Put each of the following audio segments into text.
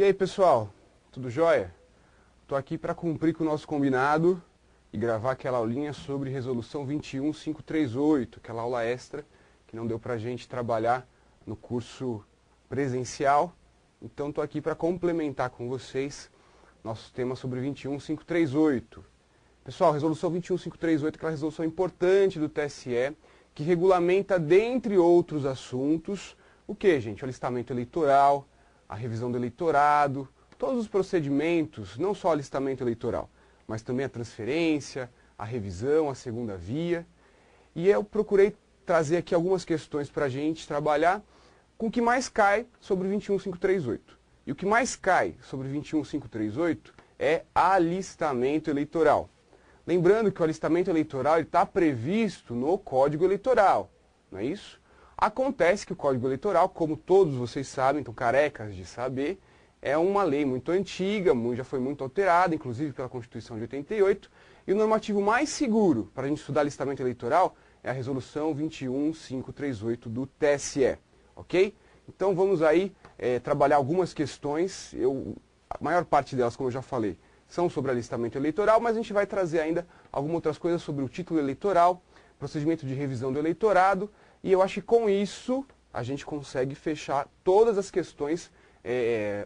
aí, pessoal? Tudo jóia? Estou aqui para cumprir com o nosso combinado e gravar aquela aulinha sobre resolução 21538, aquela aula extra que não deu para a gente trabalhar no curso presencial. Então estou aqui para complementar com vocês nosso tema sobre 21538. Pessoal, resolução 21538 é aquela resolução importante do TSE que regulamenta, dentre outros assuntos, o que, gente? O alistamento eleitoral, a revisão do eleitorado, todos os procedimentos, não só o alistamento eleitoral, mas também a transferência, a revisão, a segunda via. E eu procurei trazer aqui algumas questões para a gente trabalhar com o que mais cai sobre 21538. E o que mais cai sobre 21538 é alistamento eleitoral. Lembrando que o alistamento eleitoral está previsto no Código Eleitoral, não é isso? Acontece que o Código Eleitoral, como todos vocês sabem, estão carecas de saber, é uma lei muito antiga, já foi muito alterada, inclusive pela Constituição de 88, e o normativo mais seguro para a gente estudar alistamento eleitoral é a resolução 21538 do TSE, ok? Então vamos aí trabalhar algumas questões, a maior parte delas, como eu já falei, são sobre alistamento eleitoral, mas a gente vai trazer ainda algumas outras coisas sobre o título eleitoral, procedimento de revisão do eleitorado, e eu acho que com isso a gente consegue fechar todas as questões,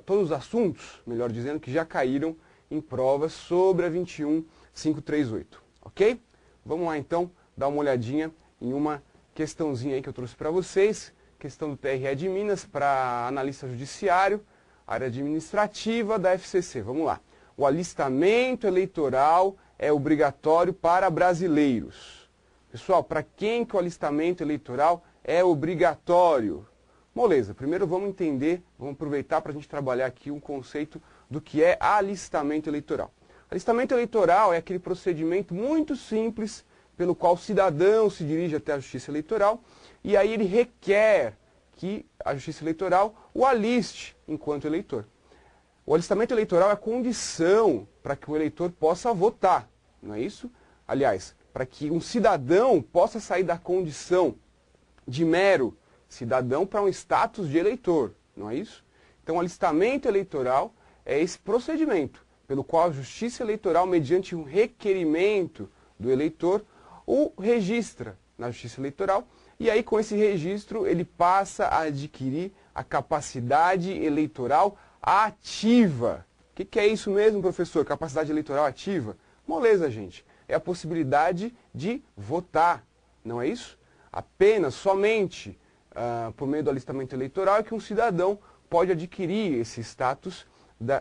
todos os assuntos, melhor dizendo, que já caíram em provas sobre a 21538, ok? Vamos lá então dar uma olhadinha em uma questãozinha aí que eu trouxe para vocês, questão do TRE de Minas para analista judiciário, área administrativa da FCC. Vamos lá. O alistamento eleitoral é obrigatório para brasileiros. Pessoal, para quem que o alistamento eleitoral é obrigatório? Moleza, primeiro vamos entender, vamos aproveitar para a gente trabalhar aqui um conceito do que é alistamento eleitoral. Alistamento eleitoral é aquele procedimento muito simples pelo qual o cidadão se dirige até a Justiça Eleitoral e aí ele requer que a Justiça Eleitoral o aliste enquanto eleitor. O alistamento eleitoral é a condição para que o eleitor possa votar, não é isso? Aliás, para que um cidadão possa sair da condição de mero cidadão para um status de eleitor, não é isso? Então, o alistamento eleitoral é esse procedimento pelo qual a Justiça Eleitoral, mediante um requerimento do eleitor, o registra na Justiça Eleitoral e aí, com esse registro, ele passa a adquirir a capacidade eleitoral ativa. O que é isso mesmo, professor? Capacidade eleitoral ativa? Moleza, gente. É a possibilidade de votar, não é isso? Apenas, somente, por meio do alistamento eleitoral é que um cidadão pode adquirir esse status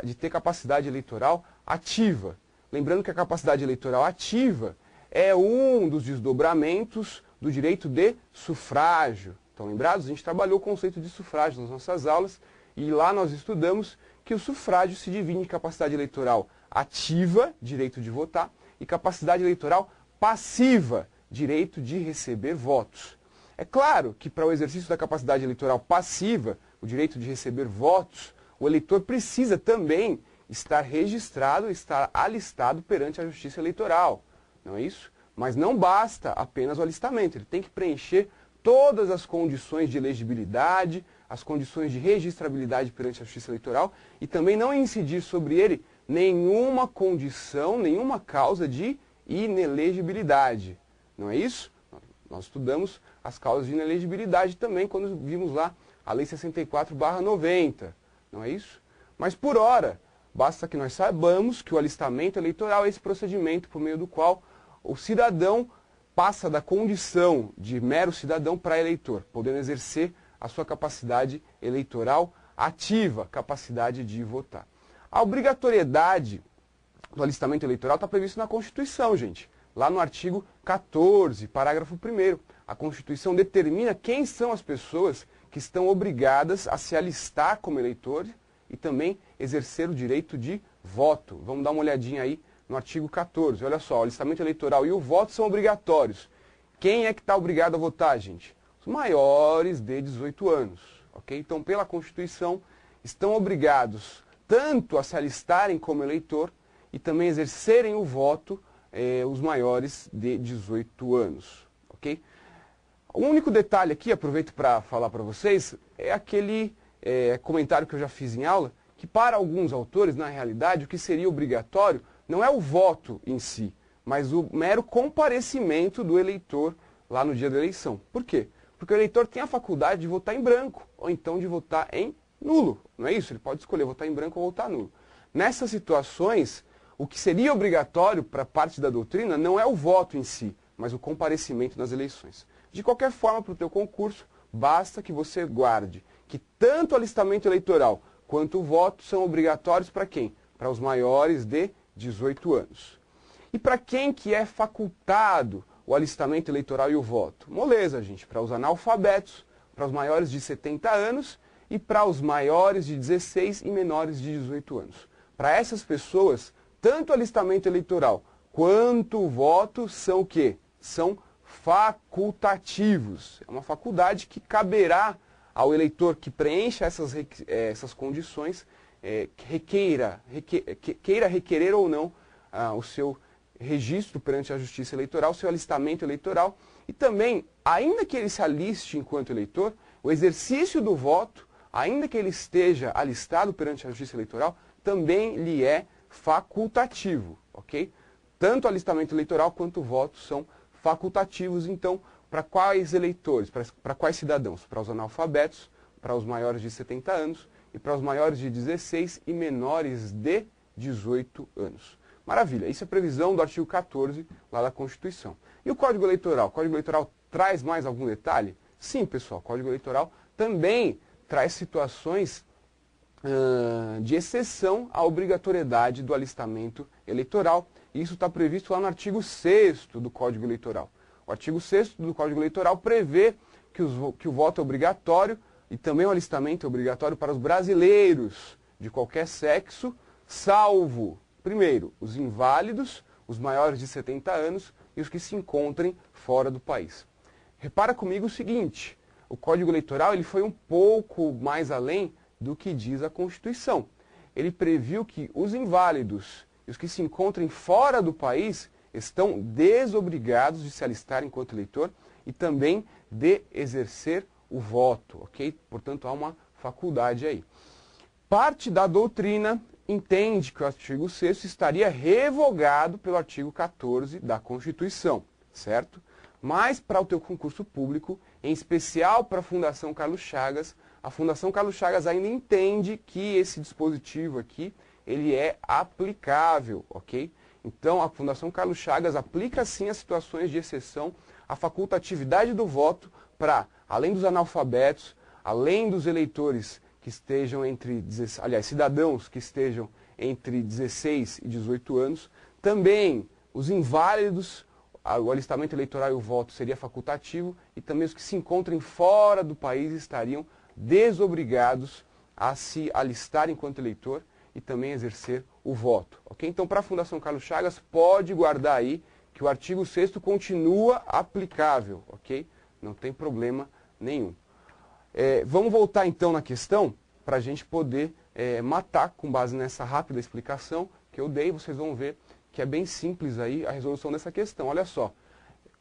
de ter capacidade eleitoral ativa. Lembrando que a capacidade eleitoral ativa é um dos desdobramentos do direito de sufrágio. Estão lembrados? A gente trabalhou o conceito de sufrágio nas nossas aulas e lá nós estudamos que o sufrágio se divide em capacidade eleitoral ativa, direito de votar, e capacidade eleitoral passiva, direito de receber votos. É claro que para o exercício da capacidade eleitoral passiva, o direito de receber votos, o eleitor precisa também estar registrado, estar alistado perante a Justiça Eleitoral, não é isso? Mas não basta apenas o alistamento, ele tem que preencher todas as condições de elegibilidade, as condições de registrabilidade perante a Justiça Eleitoral e também não incidir sobre ele nenhuma condição, nenhuma causa de inelegibilidade. Não é isso? Nós estudamos as causas de inelegibilidade também quando vimos lá a Lei 64/90. Não é isso? Mas por hora, basta que nós saibamos que o alistamento eleitoral é esse procedimento por meio do qual o cidadão passa da condição de mero cidadão para eleitor, podendo exercer a sua capacidade eleitoral ativa, capacidade de votar. A obrigatoriedade do alistamento eleitoral está prevista na Constituição, gente. Lá no artigo 14, parágrafo 1º. A Constituição determina quem são as pessoas que estão obrigadas a se alistar como eleitores e também exercer o direito de voto. Vamos dar uma olhadinha aí no artigo 14. Olha só, o alistamento eleitoral e o voto são obrigatórios. Quem é que está obrigado a votar, gente? Os maiores de 18 anos, ok? Então, pela Constituição, estão obrigados tanto a se alistarem como eleitor e também exercerem o voto os maiores de 18 anos, ok? O único detalhe aqui, aproveito para falar para vocês, é aquele comentário que eu já fiz em aula, que para alguns autores, na realidade, o que seria obrigatório não é o voto em si, mas o mero comparecimento do eleitor lá no dia da eleição. Por quê? Porque o eleitor tem a faculdade de votar em branco, ou então de votar em nulo, não é isso? Ele pode escolher votar em branco ou votar nulo. Nessas situações, o que seria obrigatório para parte da doutrina não é o voto em si, mas o comparecimento nas eleições. De qualquer forma, para o teu concurso, basta que você guarde que tanto o alistamento eleitoral quanto o voto são obrigatórios para quem? Para os maiores de 18 anos. E para quem que é facultado o alistamento eleitoral e o voto? Moleza, gente, para os analfabetos, para os maiores de 70 anos e para os maiores de 16 e menores de 18 anos. Para essas pessoas, tanto o alistamento eleitoral quanto o voto são o quê? São facultativos. É uma faculdade que caberá ao eleitor que preencha essas condições, queira requerer ou não o seu registro perante a Justiça Eleitoral, o seu alistamento eleitoral, e também, ainda que ele se aliste enquanto eleitor, o exercício do voto, ainda que ele esteja alistado perante a Justiça Eleitoral, também lhe é facultativo, ok? Tanto o alistamento eleitoral quanto o voto são facultativos, então, para quais eleitores, para quais cidadãos? Para os analfabetos, para os maiores de 70 anos e para os maiores de 16 e menores de 18 anos. Maravilha, isso é previsão do artigo 14 lá da Constituição. E o Código Eleitoral? O Código Eleitoral traz mais algum detalhe? Sim, pessoal, o Código Eleitoral também traz situações de exceção à obrigatoriedade do alistamento eleitoral. Isso está previsto lá no artigo 6º do Código Eleitoral. O artigo 6º do Código Eleitoral prevê que o voto é obrigatório e também o alistamento é obrigatório para os brasileiros de qualquer sexo, salvo, primeiro, os inválidos, os maiores de 70 anos e os que se encontrem fora do país. Repara comigo o seguinte, o Código Eleitoral ele foi um pouco mais além do que diz a Constituição. Ele previu que os inválidos e os que se encontrem fora do país estão desobrigados de se alistar enquanto eleitor e também de exercer o voto, ok? Portanto, há uma faculdade aí. Parte da doutrina entende que o artigo 6º estaria revogado pelo artigo 14 da Constituição, certo? Mas para o teu concurso público, em especial para a Fundação Carlos Chagas, a Fundação Carlos Chagas ainda entende que esse dispositivo aqui, ele é aplicável, ok? Então, a Fundação Carlos Chagas aplica sim as situações de exceção, a facultatividade do voto para, além dos analfabetos, além dos eleitores que estejam cidadãos que estejam entre 16 e 18 anos, também os inválidos, o alistamento eleitoral e o voto seria facultativo, e também os que se encontrem fora do país estariam desobrigados a se alistar enquanto eleitor e também exercer o voto, ok? Então, para a Fundação Carlos Chagas, pode guardar aí que o artigo 6º continua aplicável, ok? Não tem problema nenhum. Vamos voltar então na questão para a gente poder matar com base nessa rápida explicação que eu dei. Vocês vão ver que é bem simples aí a resolução dessa questão. Olha só,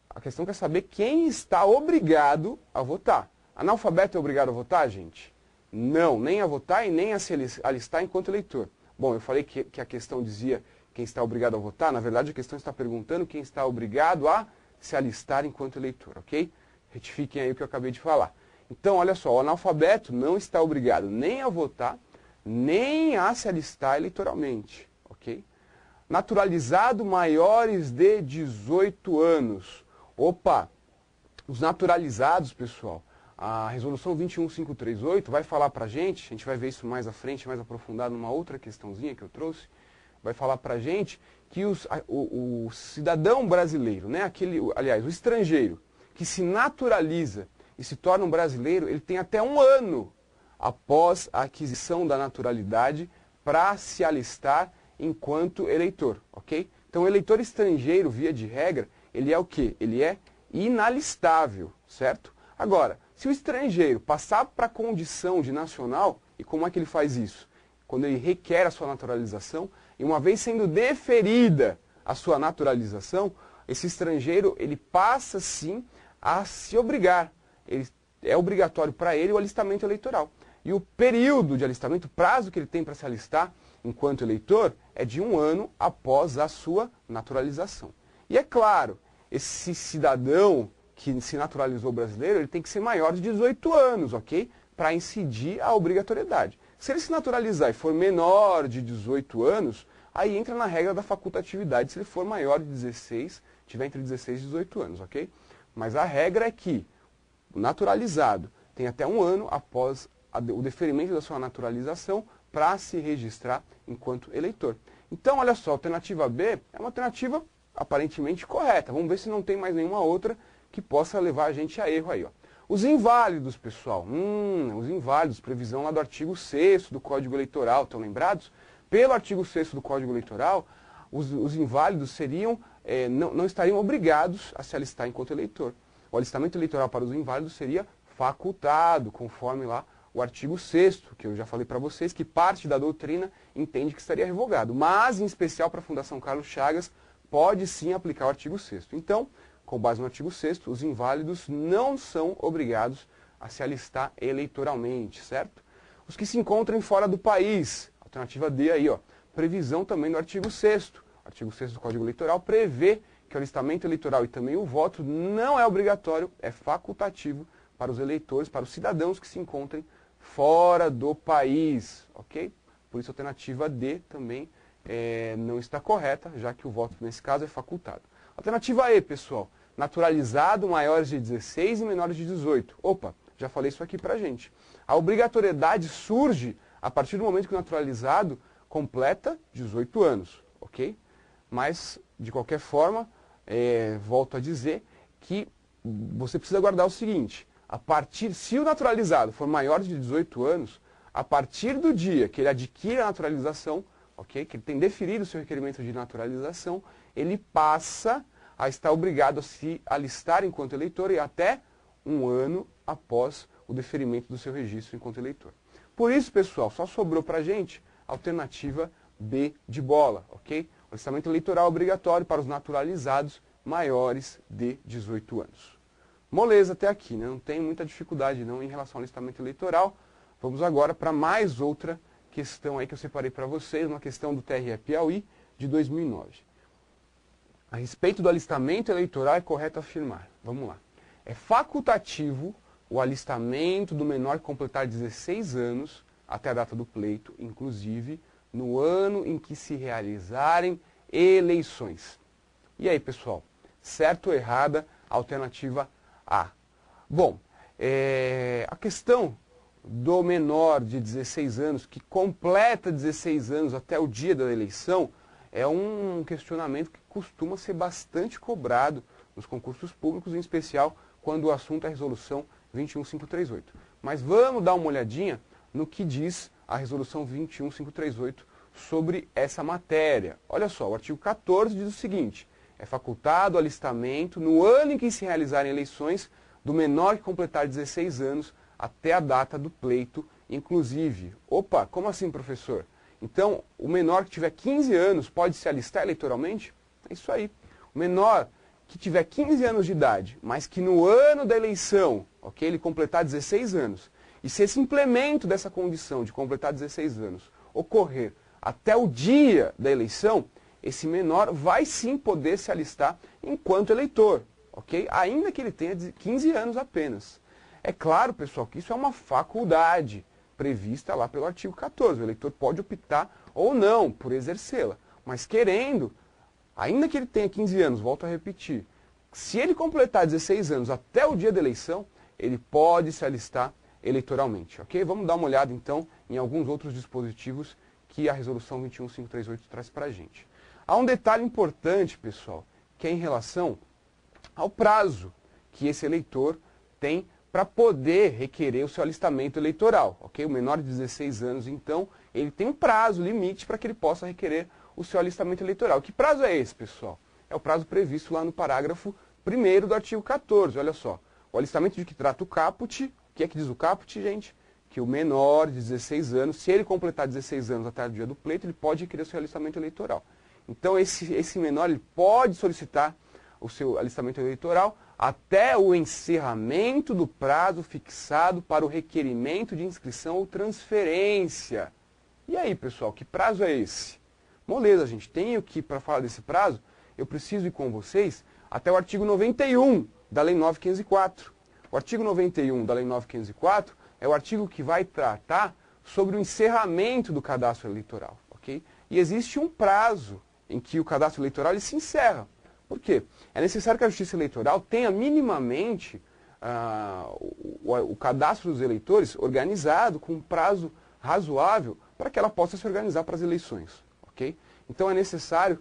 a questão quer saber quem está obrigado a votar. Analfabeto é obrigado a votar, gente? Não, nem a votar e nem a se alistar enquanto eleitor. Bom, eu falei que a questão dizia quem está obrigado a votar. Na verdade, a questão está perguntando quem está obrigado a se alistar enquanto eleitor, ok? Retifiquem aí o que eu acabei de falar. Então, olha só, o analfabeto não está obrigado nem a votar, nem a se alistar eleitoralmente, ok? Naturalizado maiores de 18 anos. Opa, os naturalizados, pessoal, a resolução 21538 vai falar para a gente vai ver isso mais à frente, mais aprofundado numa outra questãozinha que eu trouxe, vai falar para a gente que o cidadão brasileiro, né, o estrangeiro, que se naturaliza e se torna um brasileiro, ele tem até 1 ano após a aquisição da naturalidade para se alistar enquanto eleitor, ok? Então, o eleitor estrangeiro, via de regra, ele é o quê? Ele é inalistável, certo? Agora, se o estrangeiro passar para a condição de nacional, e como é que ele faz isso? Quando ele requer a sua naturalização, e uma vez sendo deferida a sua naturalização, esse estrangeiro, ele passa sim a se obrigar. É obrigatório para ele o alistamento eleitoral. E o período de alistamento, o prazo que ele tem para se alistar enquanto eleitor, é de 1 ano após a sua naturalização. E é claro, esse cidadão que se naturalizou brasileiro, ele tem que ser maior de 18 anos, ok? Para incidir a obrigatoriedade. Se ele se naturalizar e for menor de 18 anos, aí entra na regra da facultatividade se ele for maior de 16, tiver entre 16 e 18 anos, ok? Mas a regra é que o naturalizado tem até 1 ano após o deferimento da sua naturalização para se registrar enquanto eleitor. Então, olha só, a alternativa B é uma alternativa aparentemente correta. Vamos ver se não tem mais nenhuma outra que possa levar a gente a erro aí, ó. Os inválidos, pessoal. Os inválidos, previsão lá do artigo 6º do Código Eleitoral, estão lembrados? Pelo artigo 6º do Código Eleitoral, os inválidos seriam, não estariam obrigados a se alistar enquanto eleitor. O alistamento eleitoral para os inválidos seria facultado, conforme lá o artigo 6º, que eu já falei para vocês, que parte da doutrina entende que estaria revogado. Mas, em especial para a Fundação Carlos Chagas, pode sim aplicar o artigo 6º. Então, com base no artigo 6º, os inválidos não são obrigados a se alistar eleitoralmente, certo? Os que se encontram fora do país, alternativa D aí, ó, previsão também do artigo 6º. O artigo 6º do Código Eleitoral prevê que o alistamento eleitoral e também o voto não é obrigatório, é facultativo para os eleitores, para os cidadãos que se encontrem fora do país, ok? Por isso a alternativa D também não está correta, já que o voto nesse caso é facultado. Alternativa E, pessoal, naturalizado maiores de 16 e menores de 18. Opa, já falei isso aqui pra gente. A obrigatoriedade surge a partir do momento que o naturalizado completa 18 anos, ok? Mas, de qualquer forma, volto a dizer que você precisa guardar o seguinte: se o naturalizado for maior de 18 anos, a partir do dia que ele adquire a naturalização, ok? Que ele tem deferido o seu requerimento de naturalização, ele passa a estar obrigado a se alistar enquanto eleitor e até 1 ano após o deferimento do seu registro enquanto eleitor. Por isso, pessoal, só sobrou para a gente a alternativa B de bola, ok? O alistamento eleitoral obrigatório para os naturalizados maiores de 18 anos. Moleza até aqui, né? Não tem muita dificuldade não em relação ao alistamento eleitoral. Vamos agora para mais outra questão aí que eu separei para vocês, uma questão do TRE Piauí de 2009. A respeito do alistamento eleitoral, é correto afirmar. Vamos lá. É facultativo o alistamento do menor que completar 16 anos, até a data do pleito, inclusive, no ano em que se realizarem eleições. E aí, pessoal? Certo ou errada? Alternativa A. Bom, a questão do menor de 16 anos, que completa 16 anos até o dia da eleição, é um questionamento que costuma ser bastante cobrado nos concursos públicos, em especial quando o assunto é a resolução 21538. Mas vamos dar uma olhadinha no que diz a resolução 21538 sobre essa matéria. Olha só, o artigo 14 diz o seguinte: é facultado o alistamento no ano em que se realizarem eleições do menor que completar 16 anos até a data do pleito, inclusive. Opa, como assim, professor? Então, o menor que tiver 15 anos pode se alistar eleitoralmente? É isso aí. O menor que tiver 15 anos de idade, mas que no ano da eleição, ok, ele completar 16 anos, e se esse implemento dessa condição de completar 16 anos ocorrer até o dia da eleição, esse menor vai sim poder se alistar enquanto eleitor, ok? Ainda que ele tenha 15 anos apenas. É claro, pessoal, que isso é uma faculdade prevista lá pelo artigo 14. O eleitor pode optar ou não por exercê-la, mas querendo, ainda que ele tenha 15 anos, volto a repetir, se ele completar 16 anos até o dia da eleição, ele pode se alistar eleitoralmente, ok? Vamos dar uma olhada então em alguns outros dispositivos que a resolução 21538 traz para a gente. Há um detalhe importante, pessoal, que é em relação ao prazo que esse eleitor tem para poder requerer o seu alistamento eleitoral, ok? O menor de 16 anos, então, ele tem um prazo limite para que ele possa requerer o seu alistamento eleitoral. Que prazo é esse, pessoal? É o prazo previsto lá no parágrafo 1º do artigo 14, olha só. O alistamento de que trata o caput, o que é que diz o caput, gente? Que o menor de 16 anos, se ele completar 16 anos até o dia do pleito, ele pode requerer o seu alistamento eleitoral. Então, esse menor ele pode solicitar o seu alistamento eleitoral até o encerramento do prazo fixado para o requerimento de inscrição ou transferência. E aí, pessoal, que prazo é esse? Moleza, gente, tenho que, para falar desse prazo, eu preciso ir com vocês até o artigo 91 da Lei 9.504. O artigo 91 da Lei 9.504 é o artigo que vai tratar sobre o encerramento do cadastro eleitoral, ok? E existe um prazo em que o cadastro eleitoral ele se encerra. Por quê? É necessário que a Justiça Eleitoral tenha minimamente o cadastro dos eleitores organizado com um prazo razoável para que ela possa se organizar para as eleições, ok? Então é necessário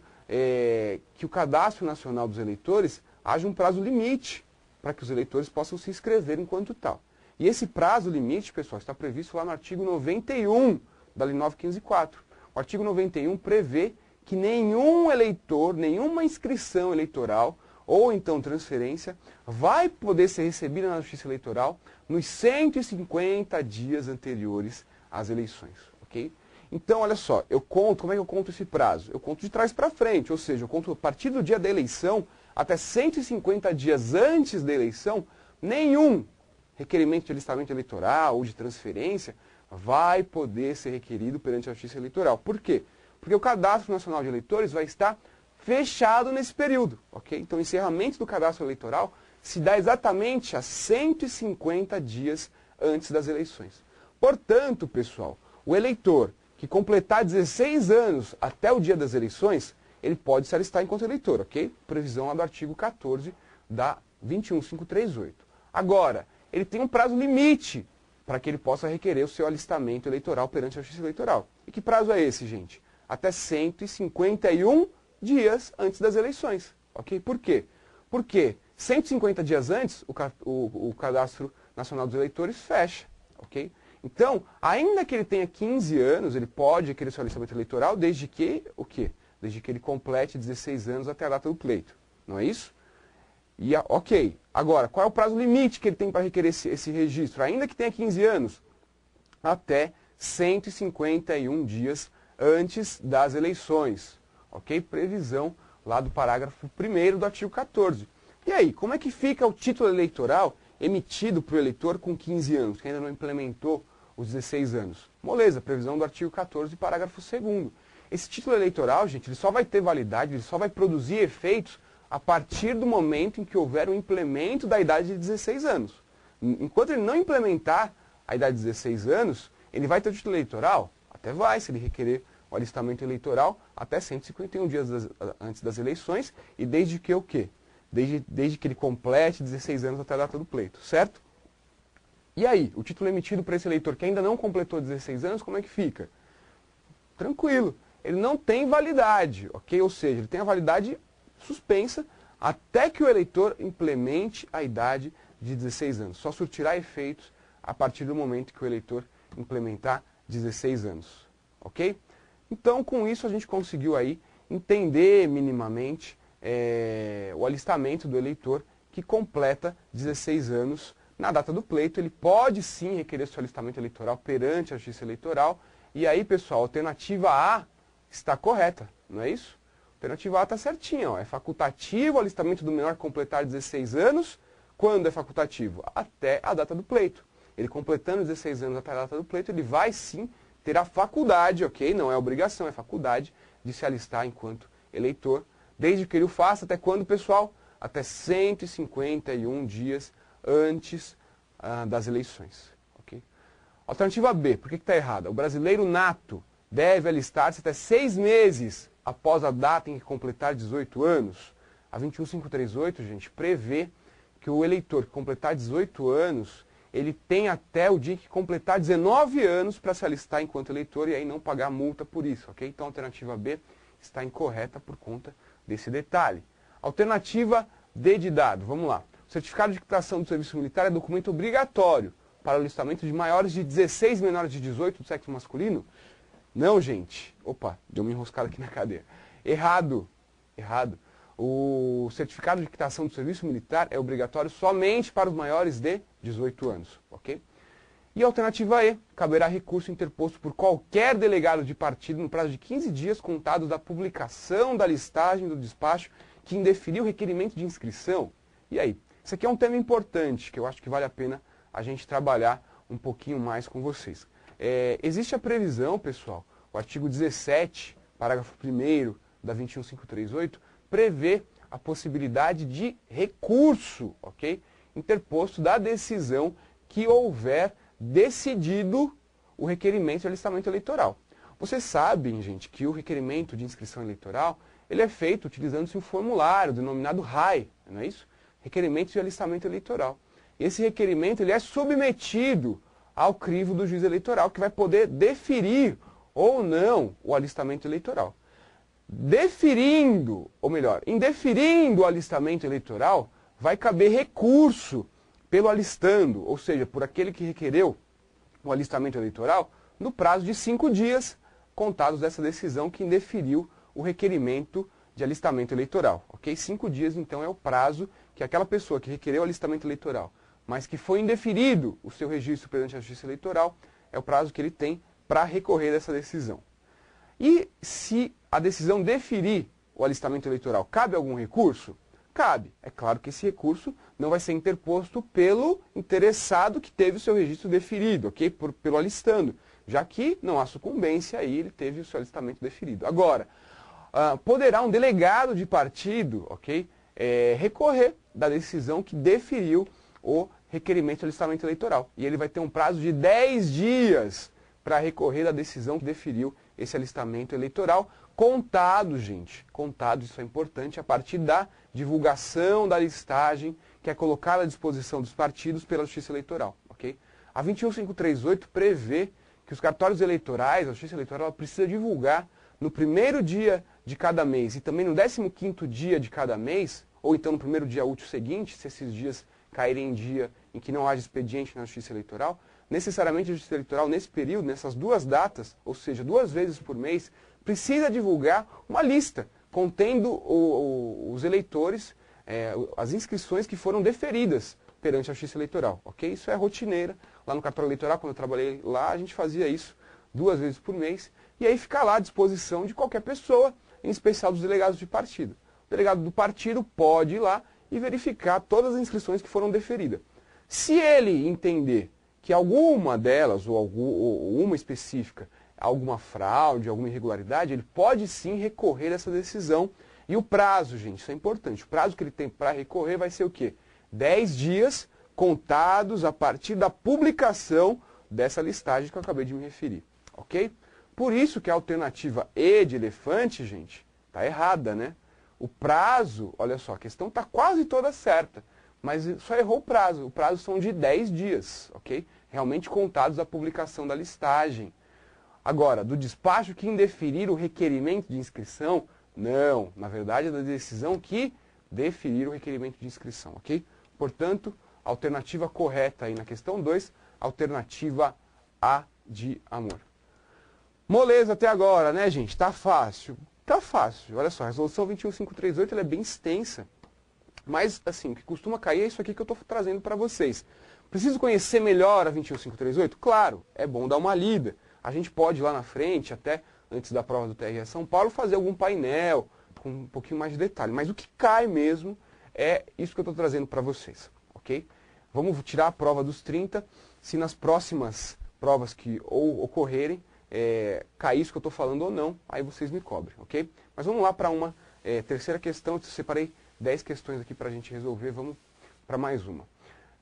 que o Cadastro Nacional dos Eleitores haja um prazo limite para que os eleitores possam se inscrever enquanto tal. E esse prazo limite, pessoal, está previsto lá no artigo 91 da Lei 9.504. O artigo 91 prevê que nenhum eleitor, nenhuma inscrição eleitoral ou então transferência vai poder ser recebida na Justiça Eleitoral nos 150 dias anteriores às eleições, ok? Então, olha só, como é que eu conto esse prazo? Eu conto de trás para frente, ou seja, eu conto a partir do dia da eleição até 150 dias antes da eleição, nenhum requerimento de alistamento eleitoral ou de transferência vai poder ser requerido perante a Justiça Eleitoral. Por quê? Porque o Cadastro Nacional de Eleitores vai estar fechado nesse período, ok? Então, o encerramento do cadastro eleitoral se dá exatamente a 150 dias antes das eleições. Portanto, pessoal, o eleitor que completar 16 anos até o dia das eleições, ele pode se alistar enquanto eleitor, ok? Previsão lá do artigo 14 da 21.538. Agora, ele tem um prazo limite para que ele possa requerer o seu alistamento eleitoral perante a Justiça Eleitoral. E que prazo é esse, gente? Até 151 dias antes das eleições, ok? Por quê? Porque 150 dias antes, o Cadastro Nacional dos Eleitores fecha, ok? Então, ainda que ele tenha 15 anos, ele pode requerer seu alistamento eleitoral desde que, o quê? Desde que ele complete 16 anos até a data do pleito, não é isso? E, ok, agora, qual é o prazo limite que ele tem para requerer esse registro? Ainda que tenha 15 anos, até 151 dias antes das eleições, ok? Previsão lá do parágrafo 1º do artigo 14. E aí, como é que fica o título eleitoral emitido para o eleitor com 15 anos, que ainda não implementou os 16 anos? Moleza, previsão do artigo 14, parágrafo 2º. Esse título eleitoral, gente, ele só vai ter validade, ele só vai produzir efeitos a partir do momento em que houver o implemento da idade de 16 anos. Enquanto ele não implementar a idade de 16 anos, ele vai ter o título eleitoral? Até vai, se ele requerer o alistamento eleitoral, até 151 dias antes das eleições, e desde que o quê? Desde que ele complete 16 anos até a data do pleito, certo? E aí, o título emitido para esse eleitor que ainda não completou 16 anos, como é que fica? Tranquilo, ele não tem validade, ok? Ou seja, ele tem a validade suspensa até que o eleitor implemente a idade de 16 anos. Só surtirá efeitos a partir do momento que o eleitor implementar 16 anos, ok? Então, com isso, a gente conseguiu aí entender minimamente o alistamento do eleitor que completa 16 anos na data do pleito. Ele pode sim requerer seu alistamento eleitoral perante a Justiça Eleitoral. E aí, pessoal, a alternativa A está correta, não é isso? A alternativa A está certinha, ó. É facultativo o alistamento do menor completar 16 anos. Quando é facultativo? Até a data do pleito. Ele completando 16 anos até a data do pleito, ele vai sim ter a faculdade, ok? Não é obrigação, é faculdade de se alistar enquanto eleitor, desde que ele o faça até quando, pessoal? Até 151 dias antes das eleições, ok? Alternativa B, por que está errada? O brasileiro nato deve alistar-se até 6 meses após a data em que completar 18 anos. A 21.538, gente, prevê que o eleitor que completar 18 anos, ele tem até o dia que completar 19 anos para se alistar enquanto eleitor e aí não pagar multa por isso, ok? Então a alternativa B está incorreta por conta desse detalhe. Alternativa D de dado, vamos lá. O certificado de quitação do serviço militar é documento obrigatório para o alistamento de maiores de 16 e menores de 18 do sexo masculino? Não, gente. Opa, deu uma enroscada aqui na cadeira. Errado. Errado. O certificado de quitação do serviço militar é obrigatório somente para os maiores de 18 anos, ok? E a alternativa E, caberá recurso interposto por qualquer delegado de partido no prazo de 15 dias contados da publicação da listagem do despacho que indeferiu o requerimento de inscrição. E aí, Esse aqui é um tema importante, que eu acho que vale a pena a gente trabalhar um pouquinho mais com vocês. Existe a previsão, pessoal, o artigo 17, parágrafo 1º da 21538, prevê a possibilidade de recurso, ok? Interposto da decisão que houver decidido o requerimento de alistamento eleitoral. Vocês sabem, gente, que o requerimento de inscrição eleitoral, ele é feito utilizando-se um formulário denominado RAI, não é isso? Requerimento de alistamento eleitoral. E esse requerimento ele é submetido ao crivo do juiz eleitoral, que vai poder deferir ou não o alistamento eleitoral. Deferindo, ou melhor, indeferindo o alistamento eleitoral, vai caber recurso pelo alistando, ou seja, por aquele que requereu o alistamento eleitoral, no prazo de 5 dias, contados dessa decisão que indeferiu o requerimento de alistamento eleitoral. Ok? 5 dias, então, é o prazo que aquela pessoa que requereu o alistamento eleitoral, mas que foi indeferido o seu registro perante a Justiça Eleitoral, é o prazo que ele tem para recorrer dessa decisão. E se a decisão deferir o alistamento eleitoral, cabe algum recurso? Cabe. É claro que esse recurso não vai ser interposto pelo interessado que teve o seu registro deferido, ok? Pelo alistando, já que não há sucumbência, aí ele teve o seu alistamento deferido. Agora, poderá um delegado de partido, ok, recorrer da decisão que deferiu o requerimento de alistamento eleitoral. E ele vai ter um prazo de 10 dias para recorrer da decisão que deferiu esse alistamento eleitoral, contado, gente, contado, isso é importante, a partir da divulgação da listagem que é colocada à disposição dos partidos pela Justiça Eleitoral, ok? A 21538 prevê que os cartórios eleitorais, a Justiça Eleitoral precisa divulgar no primeiro dia de cada mês e também no 15º dia de cada mês, ou então no primeiro dia útil seguinte, se esses dias caírem em dia em que não haja expediente na Justiça Eleitoral, necessariamente a Justiça Eleitoral, nesse período, nessas duas datas, ou seja, 2 vezes por mês, precisa divulgar uma lista contendo os eleitores, as inscrições que foram deferidas perante a Justiça Eleitoral, ok? Isso é rotineira. Lá no cartório eleitoral, quando eu trabalhei lá, a gente fazia isso 2 vezes por mês, e aí fica lá à disposição de qualquer pessoa, em especial dos delegados de partido. O delegado do partido pode ir lá e verificar todas as inscrições que foram deferidas. Se ele entender que alguma delas, ou uma específica, alguma fraude, alguma irregularidade, ele pode sim recorrer a essa decisão. E o prazo, gente, isso é importante, o prazo que ele tem para recorrer vai ser o quê? 10 dias contados a partir da publicação dessa listagem que eu acabei de me referir, ok? Por isso que a alternativa E de elefante, gente, está errada, né? O prazo, olha só, a questão está quase toda certa, mas só errou o prazo são de 10 dias, ok? Realmente contados da publicação da listagem. Agora, do despacho que indeferir o requerimento de inscrição, não, na verdade é da decisão que deferir o requerimento de inscrição, ok? Portanto, a alternativa correta aí na questão 2, alternativa A de amor. Moleza até agora, né, gente? Tá fácil. Tá fácil. Olha só, a resolução 21538 ela é bem extensa, mas, assim, o que costuma cair é isso aqui que eu estou trazendo para vocês. Preciso conhecer melhor a 21538? Claro, é bom dar uma lida. A gente pode, lá na frente, até antes da prova do TRE São Paulo, fazer algum painel com um pouquinho mais de detalhe. Mas o que cai mesmo é isso que eu estou trazendo para vocês, ok? Vamos tirar a prova dos 30. Se nas próximas provas que ocorrerem, cair isso que eu estou falando ou não, aí vocês me cobrem, ok? Mas vamos lá para uma terceira questão. Eu separei 10 questões aqui para a gente resolver. Vamos para mais uma.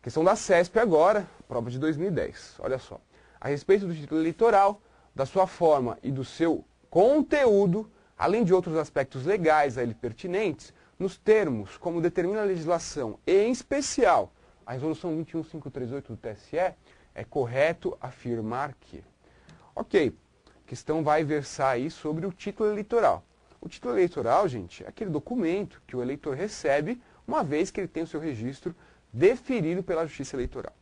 Questão da CESP agora, prova de 2010. Olha só. A respeito do título eleitoral, da sua forma e do seu conteúdo, além de outros aspectos legais a ele pertinentes, nos termos como determina a legislação e, em especial, a resolução 21538 do TSE, é correto afirmar que... Ok, a questão vai versar aí sobre o título eleitoral. O título eleitoral, gente, é aquele documento que o eleitor recebe uma vez que ele tem o seu registro deferido pela Justiça Eleitoral.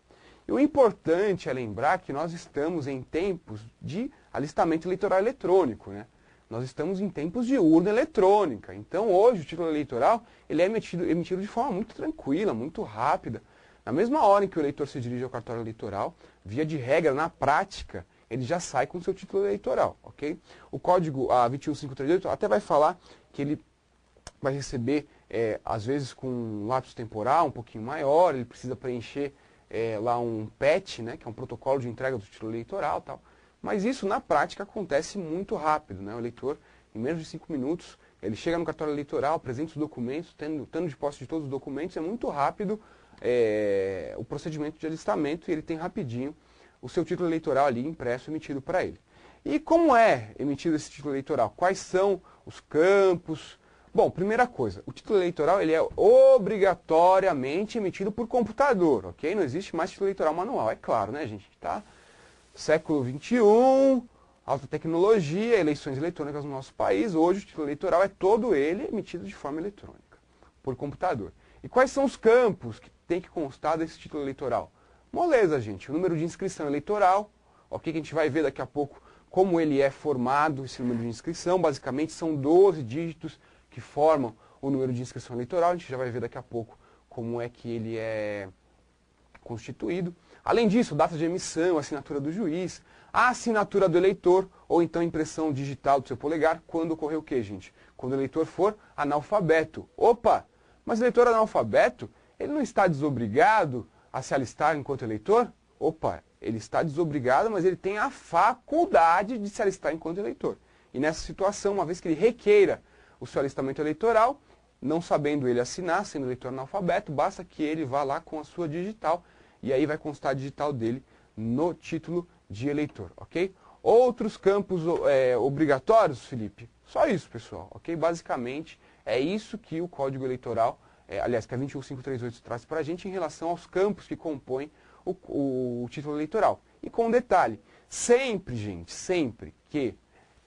E o importante é lembrar que nós estamos em tempos de alistamento eleitoral eletrônico, né? Nós estamos em tempos de urna eletrônica. Então, hoje, o título eleitoral ele é emitido de forma muito tranquila, muito rápida. Na mesma hora em que o eleitor se dirige ao cartório eleitoral, via de regra, na prática, ele já sai com o seu título eleitoral, ok? O código, a 21538, até vai falar que ele vai receber às vezes com um lapso temporal um pouquinho maior, ele precisa preencher lá um PET, né, que é um protocolo de entrega do título eleitoral e tal. Mas isso, na prática, acontece muito rápido, né? O eleitor, em menos de 5 minutos, ele chega no cartório eleitoral, apresenta os documentos, tendo de posse de todos os documentos, é muito rápido o procedimento de alistamento e ele tem rapidinho o seu título eleitoral ali impresso, emitido para ele. E como é emitido esse título eleitoral? Quais são os campos? Bom, primeira coisa, o título eleitoral ele é obrigatoriamente emitido por computador, ok? Não existe mais título eleitoral manual, é claro, né, gente? Tá? Século XXI, alta tecnologia, eleições eletrônicas no nosso país, hoje o título eleitoral é todo ele emitido de forma eletrônica, por computador. E quais são os campos que tem que constar desse título eleitoral? Moleza, gente, o número de inscrição eleitoral, ok? Que a gente vai ver daqui a pouco como ele é formado, esse número de inscrição, basicamente são 12 dígitos que formam o número de inscrição eleitoral, a gente já vai ver daqui a pouco como é que ele é constituído. Além disso, data de emissão, assinatura do juiz, a assinatura do eleitor, ou então impressão digital do seu polegar, quando ocorrer o quê, gente? Quando o eleitor for analfabeto. Opa! Mas o eleitor analfabeto, ele não está desobrigado a se alistar enquanto eleitor? Opa! Ele está desobrigado, mas ele tem a faculdade de se alistar enquanto eleitor. E nessa situação, uma vez que ele requeira o seu alistamento eleitoral, não sabendo ele assinar, sendo eleitor analfabeto, basta que ele vá lá com a sua digital, e aí vai constar a digital dele no título de eleitor, ok? Outros campos obrigatórios, Felipe? Só isso, pessoal, ok? Basicamente, é isso que o Código Eleitoral, aliás, que a 21538 traz para a gente em relação aos campos que compõem o título eleitoral. E com um detalhe, sempre, gente, sempre que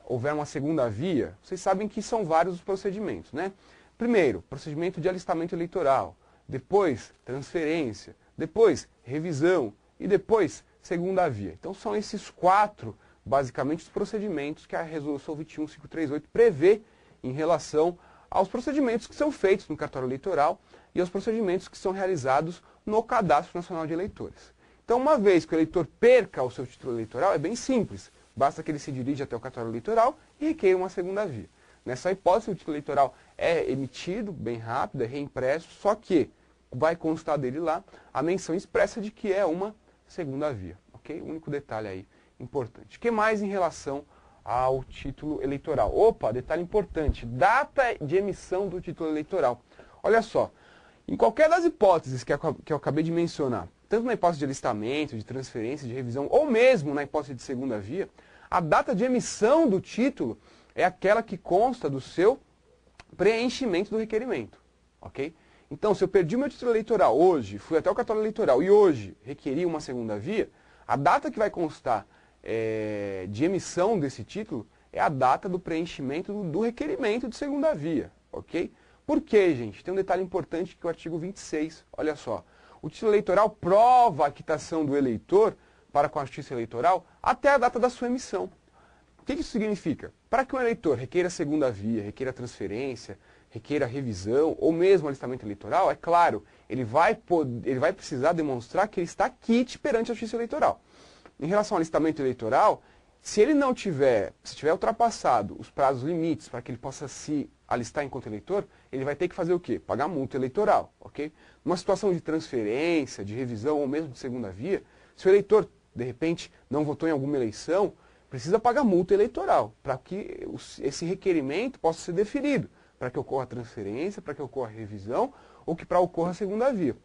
houver uma segunda via, vocês sabem que são vários os procedimentos, né? Primeiro, procedimento de alistamento eleitoral, depois transferência, depois revisão e depois segunda via. Então são esses 4, basicamente, os procedimentos que a Resolução 21538 prevê em relação aos procedimentos que são feitos no cartório eleitoral e aos procedimentos que são realizados no Cadastro Nacional de Eleitores. Então, uma vez que o eleitor perca o seu título eleitoral, é bem simples. Basta que ele se dirija até o cartório eleitoral e requeira uma segunda via. Nessa hipótese, o título eleitoral é emitido bem rápido, é reimpresso, só que vai constar dele lá a menção expressa de que é uma segunda via. Ok? O único detalhe aí importante. O que mais em relação ao título eleitoral? Opa, detalhe importante, data de emissão do título eleitoral. Olha só, em qualquer das hipóteses que eu acabei de mencionar, tanto na hipótese de alistamento, de transferência, de revisão, ou mesmo na hipótese de segunda via, a data de emissão do título é aquela que consta do seu preenchimento do requerimento, ok? Então, se eu perdi o meu título eleitoral hoje, fui até o cartório eleitoral e hoje requeri uma segunda via, a data que vai constar de emissão desse título é a data do preenchimento do requerimento de segunda via, ok? Por quê, gente? Tem um detalhe importante que é o artigo 26, olha só. O título eleitoral prova a quitação do eleitor para com a Justiça Eleitoral até a data da sua emissão. O que isso significa? Para que o eleitor requeira segunda via, requeira transferência, requeira revisão ou mesmo alistamento eleitoral, é claro, ele vai precisar demonstrar que ele está quite perante a Justiça Eleitoral. Em relação ao alistamento eleitoral, se ele não tiver, se tiver ultrapassado os prazos limites para que ele possa se alistar enquanto eleitor, ele vai ter que fazer o quê? Pagar multa eleitoral, ok? Numa situação de transferência, de revisão ou mesmo de segunda via, se o eleitor, de repente, não votou em alguma eleição, precisa pagar multa eleitoral para que esse requerimento possa ser deferido, para que ocorra a transferência, para que ocorra a revisão ou que para ocorra a segunda via.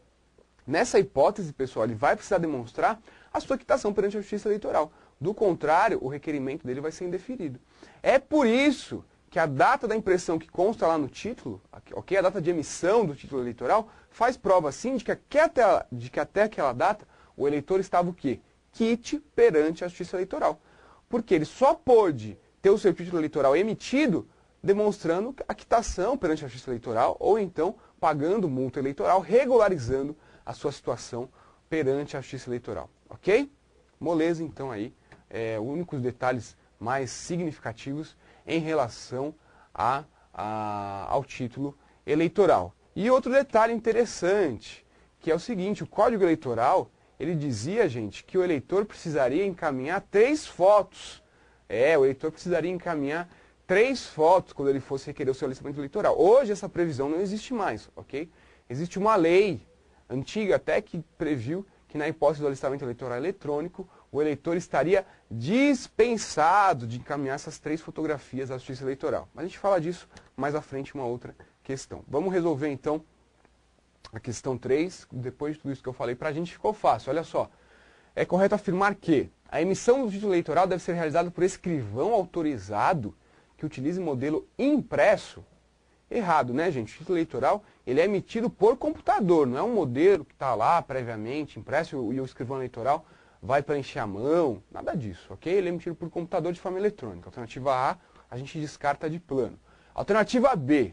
Nessa hipótese, pessoal, ele vai precisar demonstrar a sua quitação perante a Justiça Eleitoral. Do contrário, o requerimento dele vai ser indeferido. É por isso que a data da impressão que consta lá no título, ok, a data de emissão do título eleitoral, faz prova, sim, de que até aquela data o eleitor estava o quê? Quite perante a Justiça Eleitoral. Porque ele só pôde ter o seu título eleitoral emitido demonstrando a quitação perante a Justiça Eleitoral ou então pagando multa eleitoral, regularizando a sua situação perante a Justiça Eleitoral. Ok? Moleza, então, aí, únicos detalhes mais significativos em relação ao título eleitoral. E outro detalhe interessante, que é o seguinte, o Código Eleitoral, ele dizia, gente, que o eleitor precisaria encaminhar 3 fotos. O eleitor precisaria encaminhar 3 fotos quando ele fosse requerer o seu alistamento eleitoral. Hoje essa previsão não existe mais, ok? Existe uma lei antiga até que previu que na hipótese do alistamento eleitoral eletrônico, o eleitor estaria dispensado de encaminhar essas 3 fotografias à Justiça Eleitoral. Mas a gente fala disso mais à frente, uma outra questão. Vamos resolver então a questão 3, depois de tudo isso que eu falei, para a gente ficou fácil. Olha só, é correto afirmar que a emissão do título eleitoral deve ser realizada por escrivão autorizado que utilize modelo impresso. Errado, né, gente? O título eleitoral ele é emitido por computador, não é um modelo que está lá previamente impresso e o escrivão eleitoral vai preencher a mão, nada disso, ok? Ele é emitido por computador de forma eletrônica. Alternativa A gente descarta de plano. Alternativa B,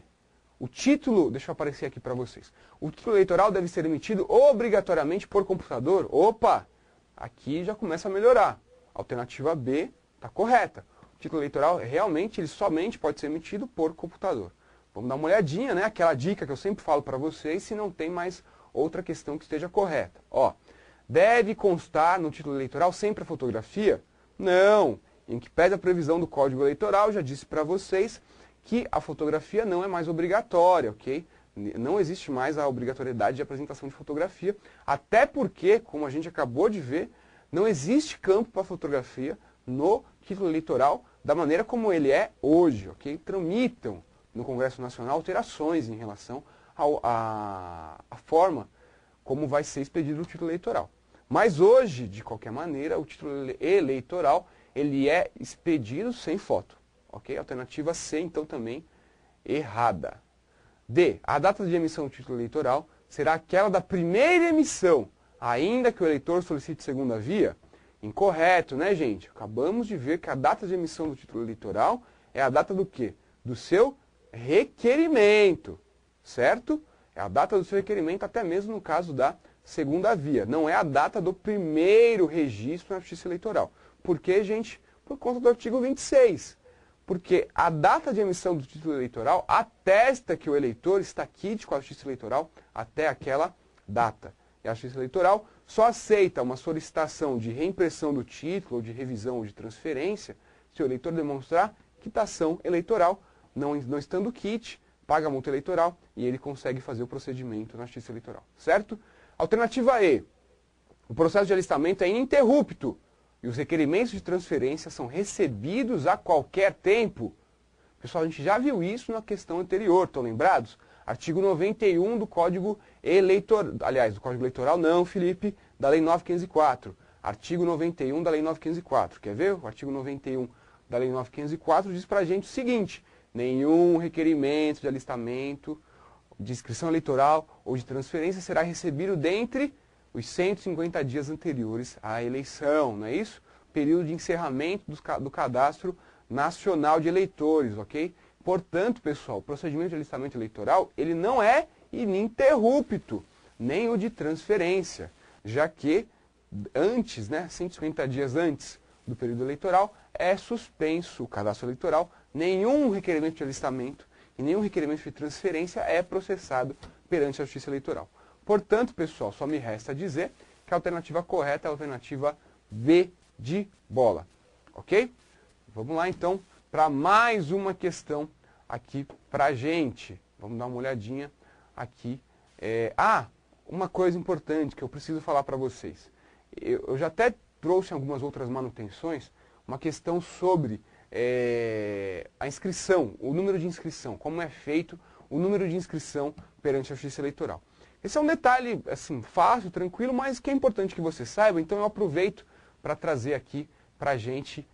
o título, deixa eu aparecer aqui para vocês, o título eleitoral deve ser emitido obrigatoriamente por computador. Opa, aqui já começa a melhorar. Alternativa B está correta. O título eleitoral realmente, ele somente pode ser emitido por computador. Vamos dar uma olhadinha, né? Aquela dica que eu sempre falo para vocês, se não tem mais outra questão que esteja correta. Ó, deve constar no título eleitoral sempre a fotografia? Não. Em que pese a previsão do Código Eleitoral, já disse para vocês que a fotografia não é mais obrigatória, ok? Não existe mais a obrigatoriedade de apresentação de fotografia, até porque, como a gente acabou de ver, não existe campo para fotografia no título eleitoral da maneira como ele é hoje, ok? Tramitam no Congresso Nacional alterações em relação à forma como vai ser expedido o título eleitoral. Mas hoje, de qualquer maneira, o título eleitoral ele é expedido sem foto. Ok? Alternativa C, então, também errada. D. A data de emissão do título eleitoral será aquela da primeira emissão, ainda que o eleitor solicite segunda via? Incorreto, né, gente? Acabamos de ver que a data de emissão do título eleitoral é a data do quê? Do seu requerimento, certo? É a data do seu requerimento, até mesmo no caso da segunda via. Não é a data do primeiro registro na Justiça Eleitoral. Por quê, gente? Por conta do artigo 26. Porque a data de emissão do título eleitoral atesta que o eleitor está quite com a Justiça Eleitoral até aquela data. E a Justiça Eleitoral só aceita uma solicitação de reimpressão do título, ou de revisão ou de transferência, se o eleitor demonstrar quitação eleitoral, não estando quite, paga a multa eleitoral e ele consegue fazer o procedimento na Justiça Eleitoral. Certo? Alternativa E. O processo de alistamento é ininterrupto e os requerimentos de transferência são recebidos a qualquer tempo. Pessoal, a gente já viu isso na questão anterior, estão lembrados? Artigo 91 do Código Eleitoral, aliás, do Código Eleitoral não, Felipe, da Lei 9.504. Artigo 91 da Lei 9.504. Quer ver? O artigo 91 da Lei 9.504 diz pra gente o seguinte: nenhum requerimento de alistamento, de inscrição eleitoral ou de transferência será recebido dentre os 150 dias anteriores à eleição, não é isso? Período de encerramento do Cadastro Nacional de Eleitores, ok? Portanto, pessoal, o procedimento de alistamento eleitoral, ele não é ininterrupto, nem o de transferência, já que antes, né, 150 dias antes do período eleitoral, é suspenso o cadastro eleitoral, nenhum requerimento de alistamento e nenhum requerimento de transferência é processado perante a Justiça Eleitoral. Portanto, pessoal, só me resta dizer que a alternativa correta é a alternativa B de bola. Ok? Vamos lá, então, para mais uma questão aqui para a gente. Vamos dar uma olhadinha aqui. Uma coisa importante que eu preciso falar para vocês. Eu já até trouxe algumas outras manutenções, uma questão sobre a inscrição, o número de inscrição, como é feito o número de inscrição perante a Justiça Eleitoral. Esse é um detalhe assim, fácil, tranquilo, mas que é importante que você saiba, então eu aproveito para trazer aqui para a gente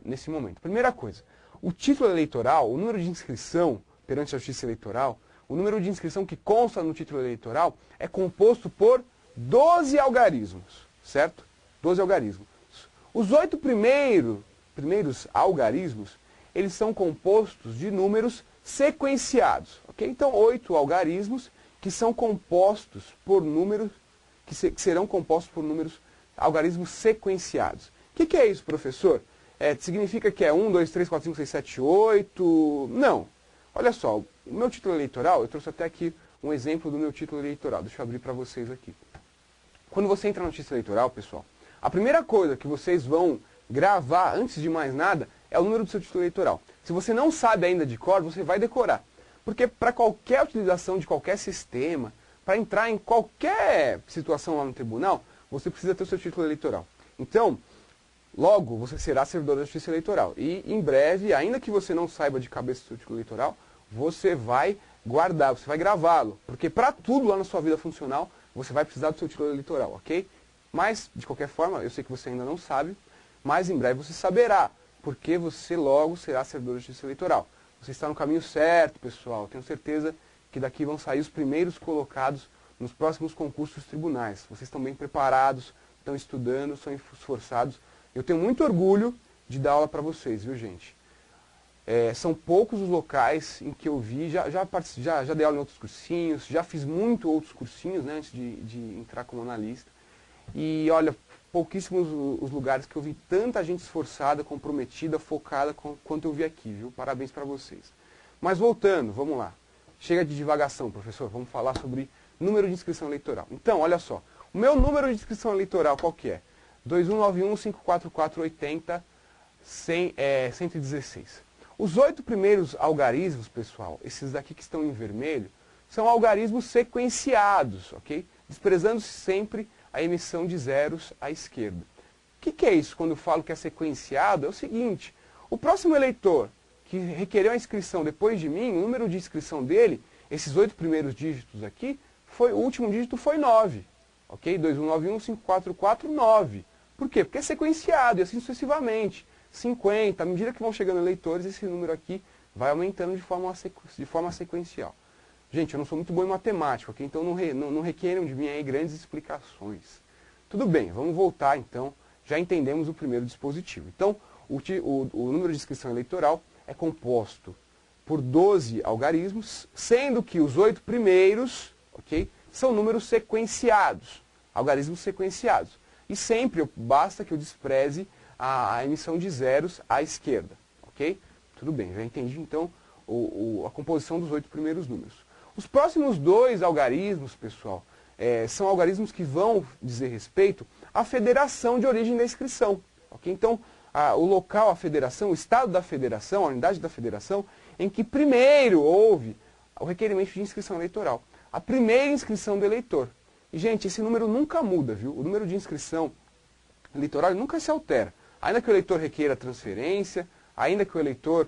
nesse momento. Primeira coisa, o título eleitoral, o número de inscrição perante a Justiça Eleitoral, o número de inscrição que consta no título eleitoral é composto por 12 algarismos, certo? 12 algarismos. Os 8 primeiros algarismos, eles são compostos de números sequenciados, ok? Então, 8 algarismos que são compostos por números, que serão compostos por números, algarismos sequenciados. O que é isso, professor? Significa que é 1, 2, 3, 4, 5, 6, 7, 8? Não. Olha só, o meu título eleitoral, eu trouxe até aqui um exemplo do meu título eleitoral. Deixa eu abrir para vocês aqui. Quando você entra na Justiça Eleitoral, pessoal, a primeira coisa que vocês vão gravar, antes de mais nada, é o número do seu título eleitoral. Se você não sabe ainda de cor, você vai decorar. Porque para qualquer utilização de qualquer sistema, para entrar em qualquer situação lá no tribunal, você precisa ter o seu título eleitoral. Então, logo você será servidor da Justiça Eleitoral. E em breve, ainda que você não saiba de cabeça o seu título eleitoral, você vai guardar, você vai gravá-lo. Porque para tudo lá na sua vida funcional, você vai precisar do seu título eleitoral, ok? Mas, de qualquer forma, eu sei que você ainda não sabe, mas em breve você saberá, porque você logo será servidor da Justiça Eleitoral. Você está no caminho certo, pessoal. Tenho certeza que daqui vão sair os primeiros colocados nos próximos concursos dos tribunais. Vocês estão bem preparados, estão estudando, são esforçados. Eu tenho muito orgulho de dar aula para vocês, viu, gente? São poucos os locais em que eu vi, já dei aula em outros cursinhos, já fiz muito outros cursinhos, né, antes de entrar como analista. E olha, pouquíssimos os lugares que eu vi tanta gente esforçada, comprometida, focada quanto eu vi aqui, viu? Parabéns para vocês. Mas voltando, vamos lá. Chega de divagação, professor, vamos falar sobre número de inscrição eleitoral. Então, olha só, o meu número de inscrição eleitoral qual que é? 2191-544-80-116. Os 8 primeiros algarismos, pessoal, esses daqui que estão em vermelho, são algarismos sequenciados, ok? Desprezando-se sempre a emissão de zeros à esquerda. O que é isso quando eu falo que é sequenciado? É o seguinte, o próximo eleitor que requereu a inscrição depois de mim, o número de inscrição dele, esses 8 primeiros dígitos aqui, o último dígito foi 9, ok? 2191-544-9. Por quê? Porque é sequenciado e assim sucessivamente. 50, à medida que vão chegando eleitores, esse número aqui vai aumentando de forma sequencial. Gente, eu não sou muito bom em matemática, ok? Então não requerem de mim aí grandes explicações. Tudo bem, vamos voltar então. Já entendemos o primeiro dispositivo. Então, o número de inscrição eleitoral é composto por 12 algarismos, sendo que os 8 primeiros, ok, são números sequenciados, algarismos sequenciados. E sempre basta que eu despreze a emissão de zeros à esquerda, ok? Tudo bem, já entendi então a composição dos 8 primeiros números. Os próximos 2 algarismos, pessoal, são algarismos que vão dizer respeito à federação de origem da inscrição, ok? Então, o local, a federação, o estado da federação, a unidade da federação, em que primeiro houve o requerimento de inscrição eleitoral. A primeira inscrição do eleitor. E, gente, esse número nunca muda, viu? O número de inscrição eleitoral nunca se altera. Ainda que o eleitor requeira transferência, ainda que o eleitor,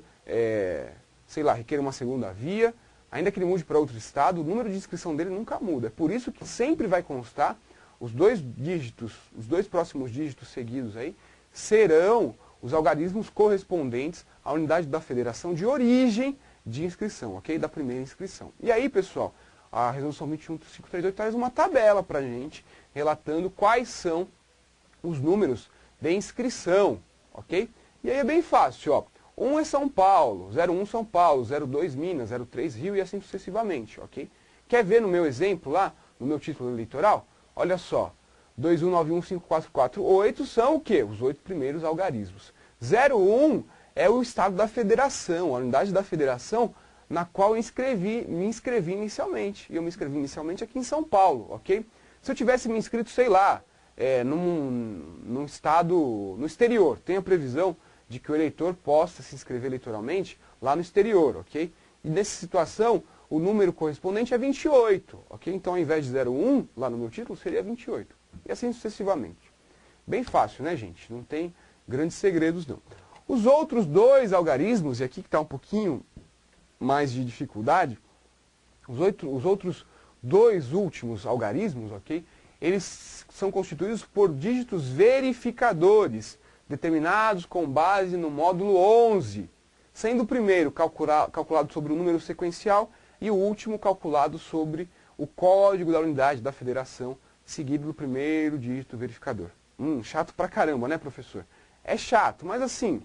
requeira uma segunda via, ainda que ele mude para outro estado, o número de inscrição dele nunca muda. É por isso que sempre vai constar os 2 dígitos, os 2 próximos dígitos seguidos aí, serão os algarismos correspondentes à unidade da federação de origem de inscrição, ok? Da primeira inscrição. E aí, pessoal, a resolução 21538 traz uma tabela para a gente, relatando quais são os números de inscrição, ok? E aí é bem fácil, ó. 1 é São Paulo, 01 São Paulo, 02 Minas, 03 Rio e assim sucessivamente, ok? Quer ver no meu exemplo lá, no meu título eleitoral? Olha só, 21915448 são o quê? Os 8 primeiros algarismos. 01 é o estado da federação, a unidade da federação na qual me inscrevi inicialmente. E eu me inscrevi inicialmente aqui em São Paulo, ok? Se eu tivesse me inscrito, sei lá, num estado, no exterior, tem a previsão de que o eleitor possa se inscrever eleitoralmente lá no exterior, ok? E nessa situação, o número correspondente é 28, ok? Então, ao invés de 01, lá no meu título, seria 28. E assim sucessivamente. Bem fácil, né, gente? Não tem grandes segredos, não. Os outros 2 algarismos, e aqui que está um pouquinho mais de dificuldade, os outros 2 últimos algarismos, ok? Eles são constituídos por dígitos verificadores, determinados com base no módulo 11, sendo o primeiro calculado sobre o número sequencial e o último calculado sobre o código da unidade da federação, seguido do primeiro dígito verificador. Chato pra caramba, né, professor? É chato, mas assim,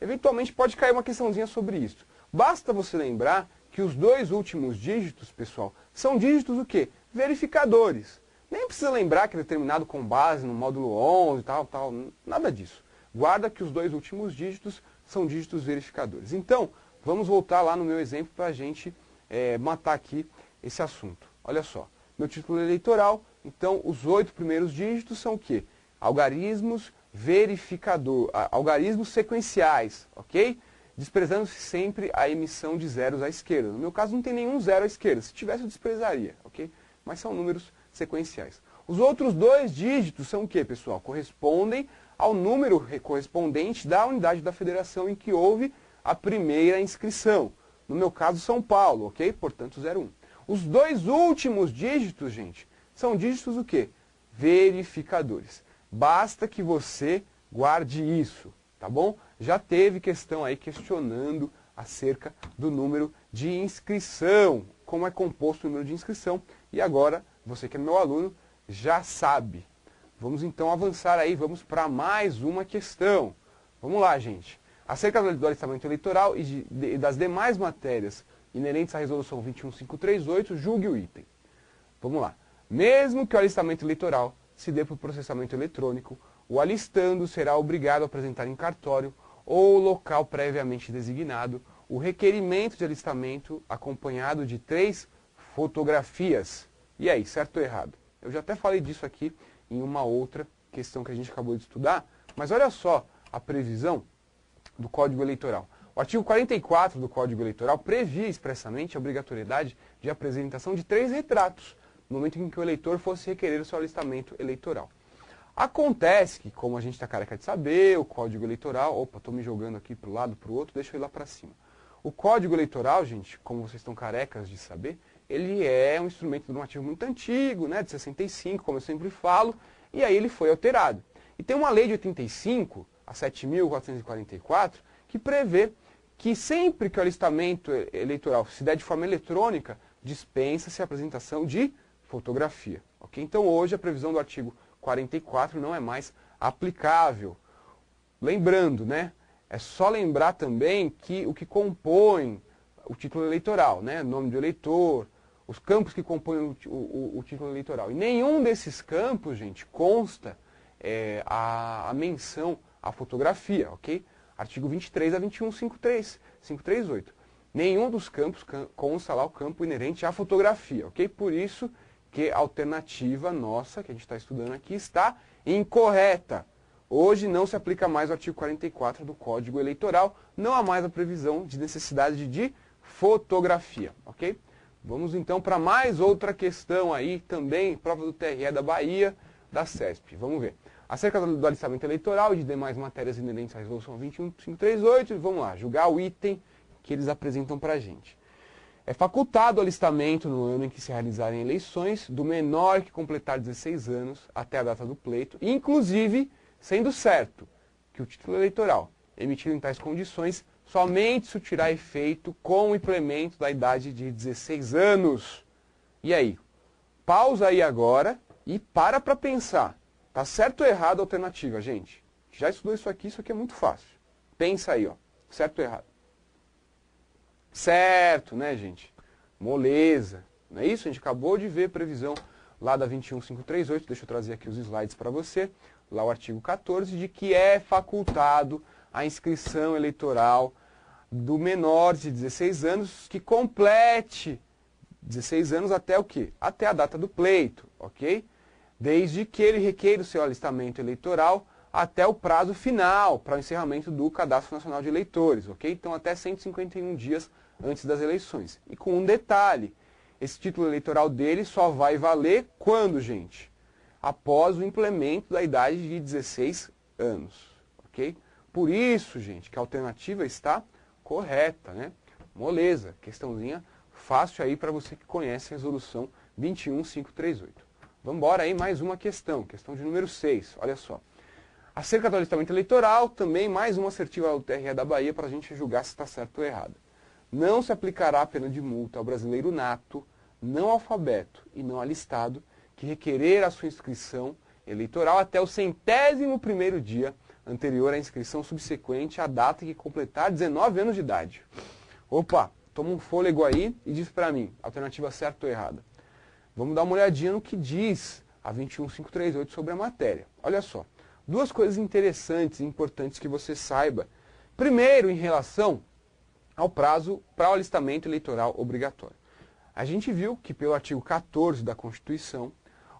eventualmente pode cair uma questãozinha sobre isso. Basta você lembrar que os 2 últimos dígitos, pessoal, são dígitos o quê? Verificadores. Nem precisa lembrar que é determinado com base no módulo 11, tal, nada disso. Guarda que os 2 últimos dígitos são dígitos verificadores. Então, vamos voltar lá no meu exemplo para a gente matar aqui esse assunto. Olha só, meu título eleitoral, então os 8 primeiros dígitos são o quê? Algarismos sequenciais, ok? desprezando-se sempre a emissão de zeros à esquerda. No meu caso não tem nenhum zero à esquerda, se tivesse eu desprezaria, ok? Mas são números sequenciais. Os outros dois dígitos são o que, pessoal? Correspondem ao número correspondente da unidade da federação em que houve a primeira inscrição. No meu caso, São Paulo, ok? Portanto, 01. Os dois últimos dígitos, gente, são dígitos o quê? Verificadores. Basta que você guarde isso, tá bom? Já teve questão aí questionando acerca do número de inscrição, como é composto o número de inscrição, e agora, você que é meu aluno, já sabe. Vamos então avançar aí, vamos para mais uma questão. Vamos lá, gente. Acerca do alistamento eleitoral e das demais matérias inerentes à resolução 21538, julgue o item. Vamos lá. Mesmo que o alistamento eleitoral se dê por processamento eletrônico, o alistando será obrigado a apresentar em cartório ou local previamente designado o requerimento de alistamento acompanhado de 3 fotografias. E aí, certo ou errado? Eu já até falei disso aqui em uma outra questão que a gente acabou de estudar, mas olha só a previsão do Código Eleitoral. O artigo 44 do Código Eleitoral previa expressamente a obrigatoriedade de apresentação de 3 retratos no momento em que o eleitor fosse requerer o seu alistamento eleitoral. Acontece que, como a gente está careca de saber, o Código Eleitoral... Opa, estou me jogando aqui para o lado, para o outro, deixa eu ir lá para cima. O Código Eleitoral, gente, como vocês estão carecas de saber, ele é um instrumento normativo muito antigo, né, de 65, como eu sempre falo, e aí ele foi alterado. E tem uma lei de 85, a 7.444, que prevê que sempre que o alistamento eleitoral se der de forma eletrônica, dispensa-se a apresentação de fotografia. Okay? Então hoje a previsão do artigo 44 não é mais aplicável. Lembrando, né, é só lembrar também que o que compõe o título eleitoral, né, nome do eleitor, os campos que compõem o título eleitoral. E nenhum desses campos, gente, consta a menção à fotografia, ok? Artigo 23 a 21538. Nenhum dos campos consta lá o campo inerente à fotografia, ok? Por isso que a alternativa nossa, que a gente está estudando aqui, está incorreta. Hoje não se aplica mais o artigo 44 do Código Eleitoral, não há mais a previsão de necessidade de fotografia, ok? Vamos então para mais outra questão aí, também, prova do TRE da Bahia, da CESP. Vamos ver. Acerca do alistamento eleitoral e de demais matérias inerentes à resolução 21538, vamos lá, julgar o item que eles apresentam para a gente. É facultado o alistamento no ano em que se realizarem eleições do menor que completar 16 anos até a data do pleito, inclusive sendo certo que o título eleitoral emitido em tais condições somente surtirá efeito com o implemento da idade de 16 anos. E aí? Pausa aí agora e para pensar. Tá certo ou errado a alternativa, gente? Já estudou isso aqui é muito fácil. Pensa aí, ó. Certo ou errado? Certo, né, gente? Moleza. Não é isso? A gente acabou de ver a previsão lá da 21538. Deixa eu trazer aqui os slides para você. Lá o artigo 14, de que é facultado a inscrição eleitoral do menor de 16 anos que complete 16 anos até o quê? Até a data do pleito, ok? Desde que ele requeira o seu alistamento eleitoral até o prazo final para o encerramento do Cadastro Nacional de Eleitores, ok? Então até 151 dias antes das eleições. E com um detalhe, esse título eleitoral dele só vai valer quando, gente? Após o implemento da idade de 16 anos, ok? Por isso, gente, que a alternativa está correta, né? Moleza, questãozinha fácil aí para você que conhece a resolução 21538. Vamos embora aí, mais uma questão de número 6, olha só. Acerca do alistamento eleitoral, também mais uma assertiva ao TRE da Bahia para a gente julgar se está certo ou errado. Não se aplicará a pena de multa ao brasileiro nato, não alfabeto e não alistado, que requerer a sua inscrição eleitoral até o 101º dia anterior à inscrição subsequente à data em que completar 19 anos de idade. Opa, toma um fôlego aí e diz para mim, alternativa certa ou errada. Vamos dar uma olhadinha no que diz a 21538 sobre a matéria. Olha só, duas coisas interessantes e importantes que você saiba. Primeiro, em relação ao prazo para o alistamento eleitoral obrigatório. A gente viu que pelo artigo 14 da Constituição,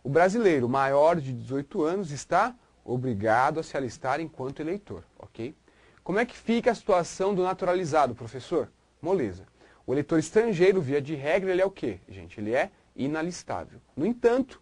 o brasileiro maior de 18 anos está obrigado a se alistar enquanto eleitor, ok? Como é que fica a situação do naturalizado, professor? Moleza. O eleitor estrangeiro, via de regra, ele é o quê, gente? Ele é inalistável. No entanto,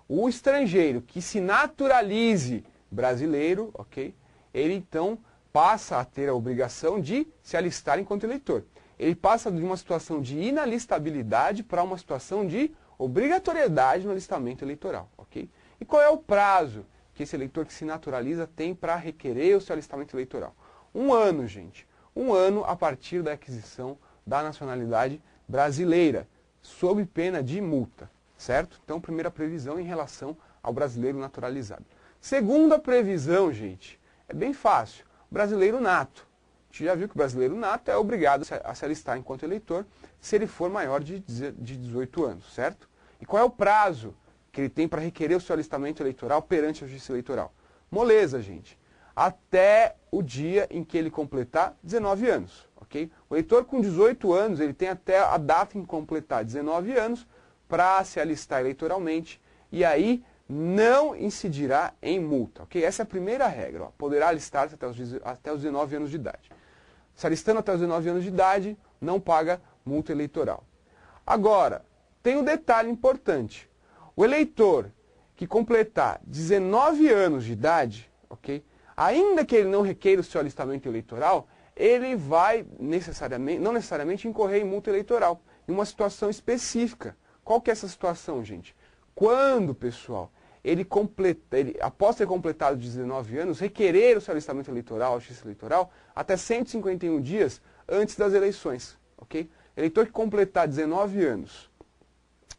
o estrangeiro que se naturalize brasileiro, ok? Ele então passa a ter a obrigação de se alistar enquanto eleitor. Ele passa de uma situação de inalistabilidade para uma situação de obrigatoriedade no alistamento eleitoral, ok? E qual é o prazo que esse eleitor que se naturaliza tem para requerer o seu alistamento eleitoral? 1 ano, gente. 1 ano a partir da aquisição da nacionalidade brasileira, sob pena de multa, certo? Então, primeira previsão em relação ao brasileiro naturalizado. Segunda previsão, gente, é bem fácil. Brasileiro nato. A gente já viu que o brasileiro nato é obrigado a se alistar enquanto eleitor se ele for maior de 18 anos, certo? E qual é o prazo que ele tem para requerer o seu alistamento eleitoral perante a Justiça Eleitoral? Moleza, gente. Até o dia em que ele completar 19 anos, ok? O eleitor com 18 anos, ele tem até a data em completar 19 anos para se alistar eleitoralmente e aí não incidirá em multa, ok? Essa é a primeira regra, ó. Poderá alistar-se até os 19 anos de idade. Se alistando até os 19 anos de idade, não paga multa eleitoral. Agora, tem um detalhe importante. O eleitor que completar 19 anos de idade, ok? Ainda que ele não requeira o seu alistamento eleitoral, ele vai não necessariamente incorrer em multa eleitoral, em uma situação específica. Qual que é essa situação, gente? Quando, pessoal, após ter completado 19 anos, requerer o seu alistamento eleitoral, a Justiça Eleitoral, até 151 dias antes das eleições, ok? Eleitor que completar 19 anos,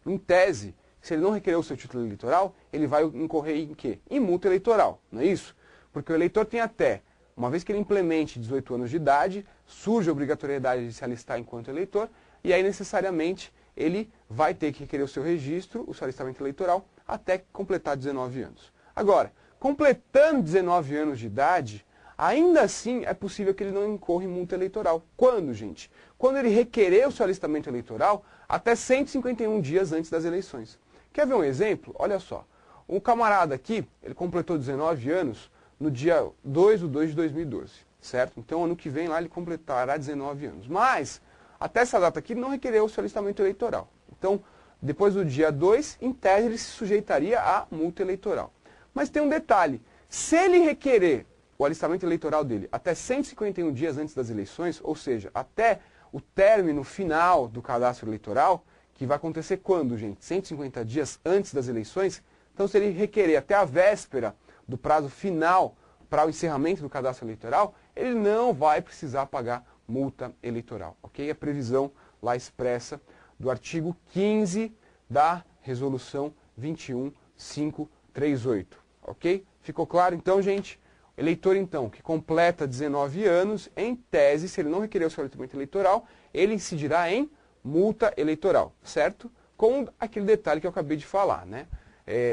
em tese, se ele não requerer o seu título eleitoral, ele vai incorrer em quê? Em multa eleitoral, não é isso? Porque o eleitor tem até, uma vez que ele implemente 18 anos de idade, surge a obrigatoriedade de se alistar enquanto eleitor, e aí necessariamente ele vai ter que requerer o seu registro, o seu alistamento eleitoral, até completar 19 anos. Agora, completando 19 anos de idade, ainda assim é possível que ele não incorra em multa eleitoral. Quando, gente? Quando ele requerer o seu alistamento eleitoral até 151 dias antes das eleições. Quer ver um exemplo? Olha só. Um camarada aqui, ele completou 19 anos no dia 2/2 de 2012, certo? Então, ano que vem lá ele completará 19 anos. Mas, até essa data aqui, ele não requereu o seu alistamento eleitoral. Então, depois do dia 2, em tese, ele se sujeitaria à multa eleitoral. Mas tem um detalhe. Se ele requerer o alistamento eleitoral dele até 151 dias antes das eleições, ou seja, até o término final do cadastro eleitoral, que vai acontecer quando, gente? 150 dias antes das eleições. Então, se ele requerer até a véspera do prazo final para o encerramento do cadastro eleitoral, ele não vai precisar pagar multa eleitoral, ok? A previsão lá expressa do artigo 15 da Resolução 21538, ok? Ficou claro então, gente? O eleitor, então, que completa 19 anos, em tese, se ele não requerer o seu alistamento eleitoral, ele incidirá em multa eleitoral, certo? Com aquele detalhe que eu acabei de falar, né?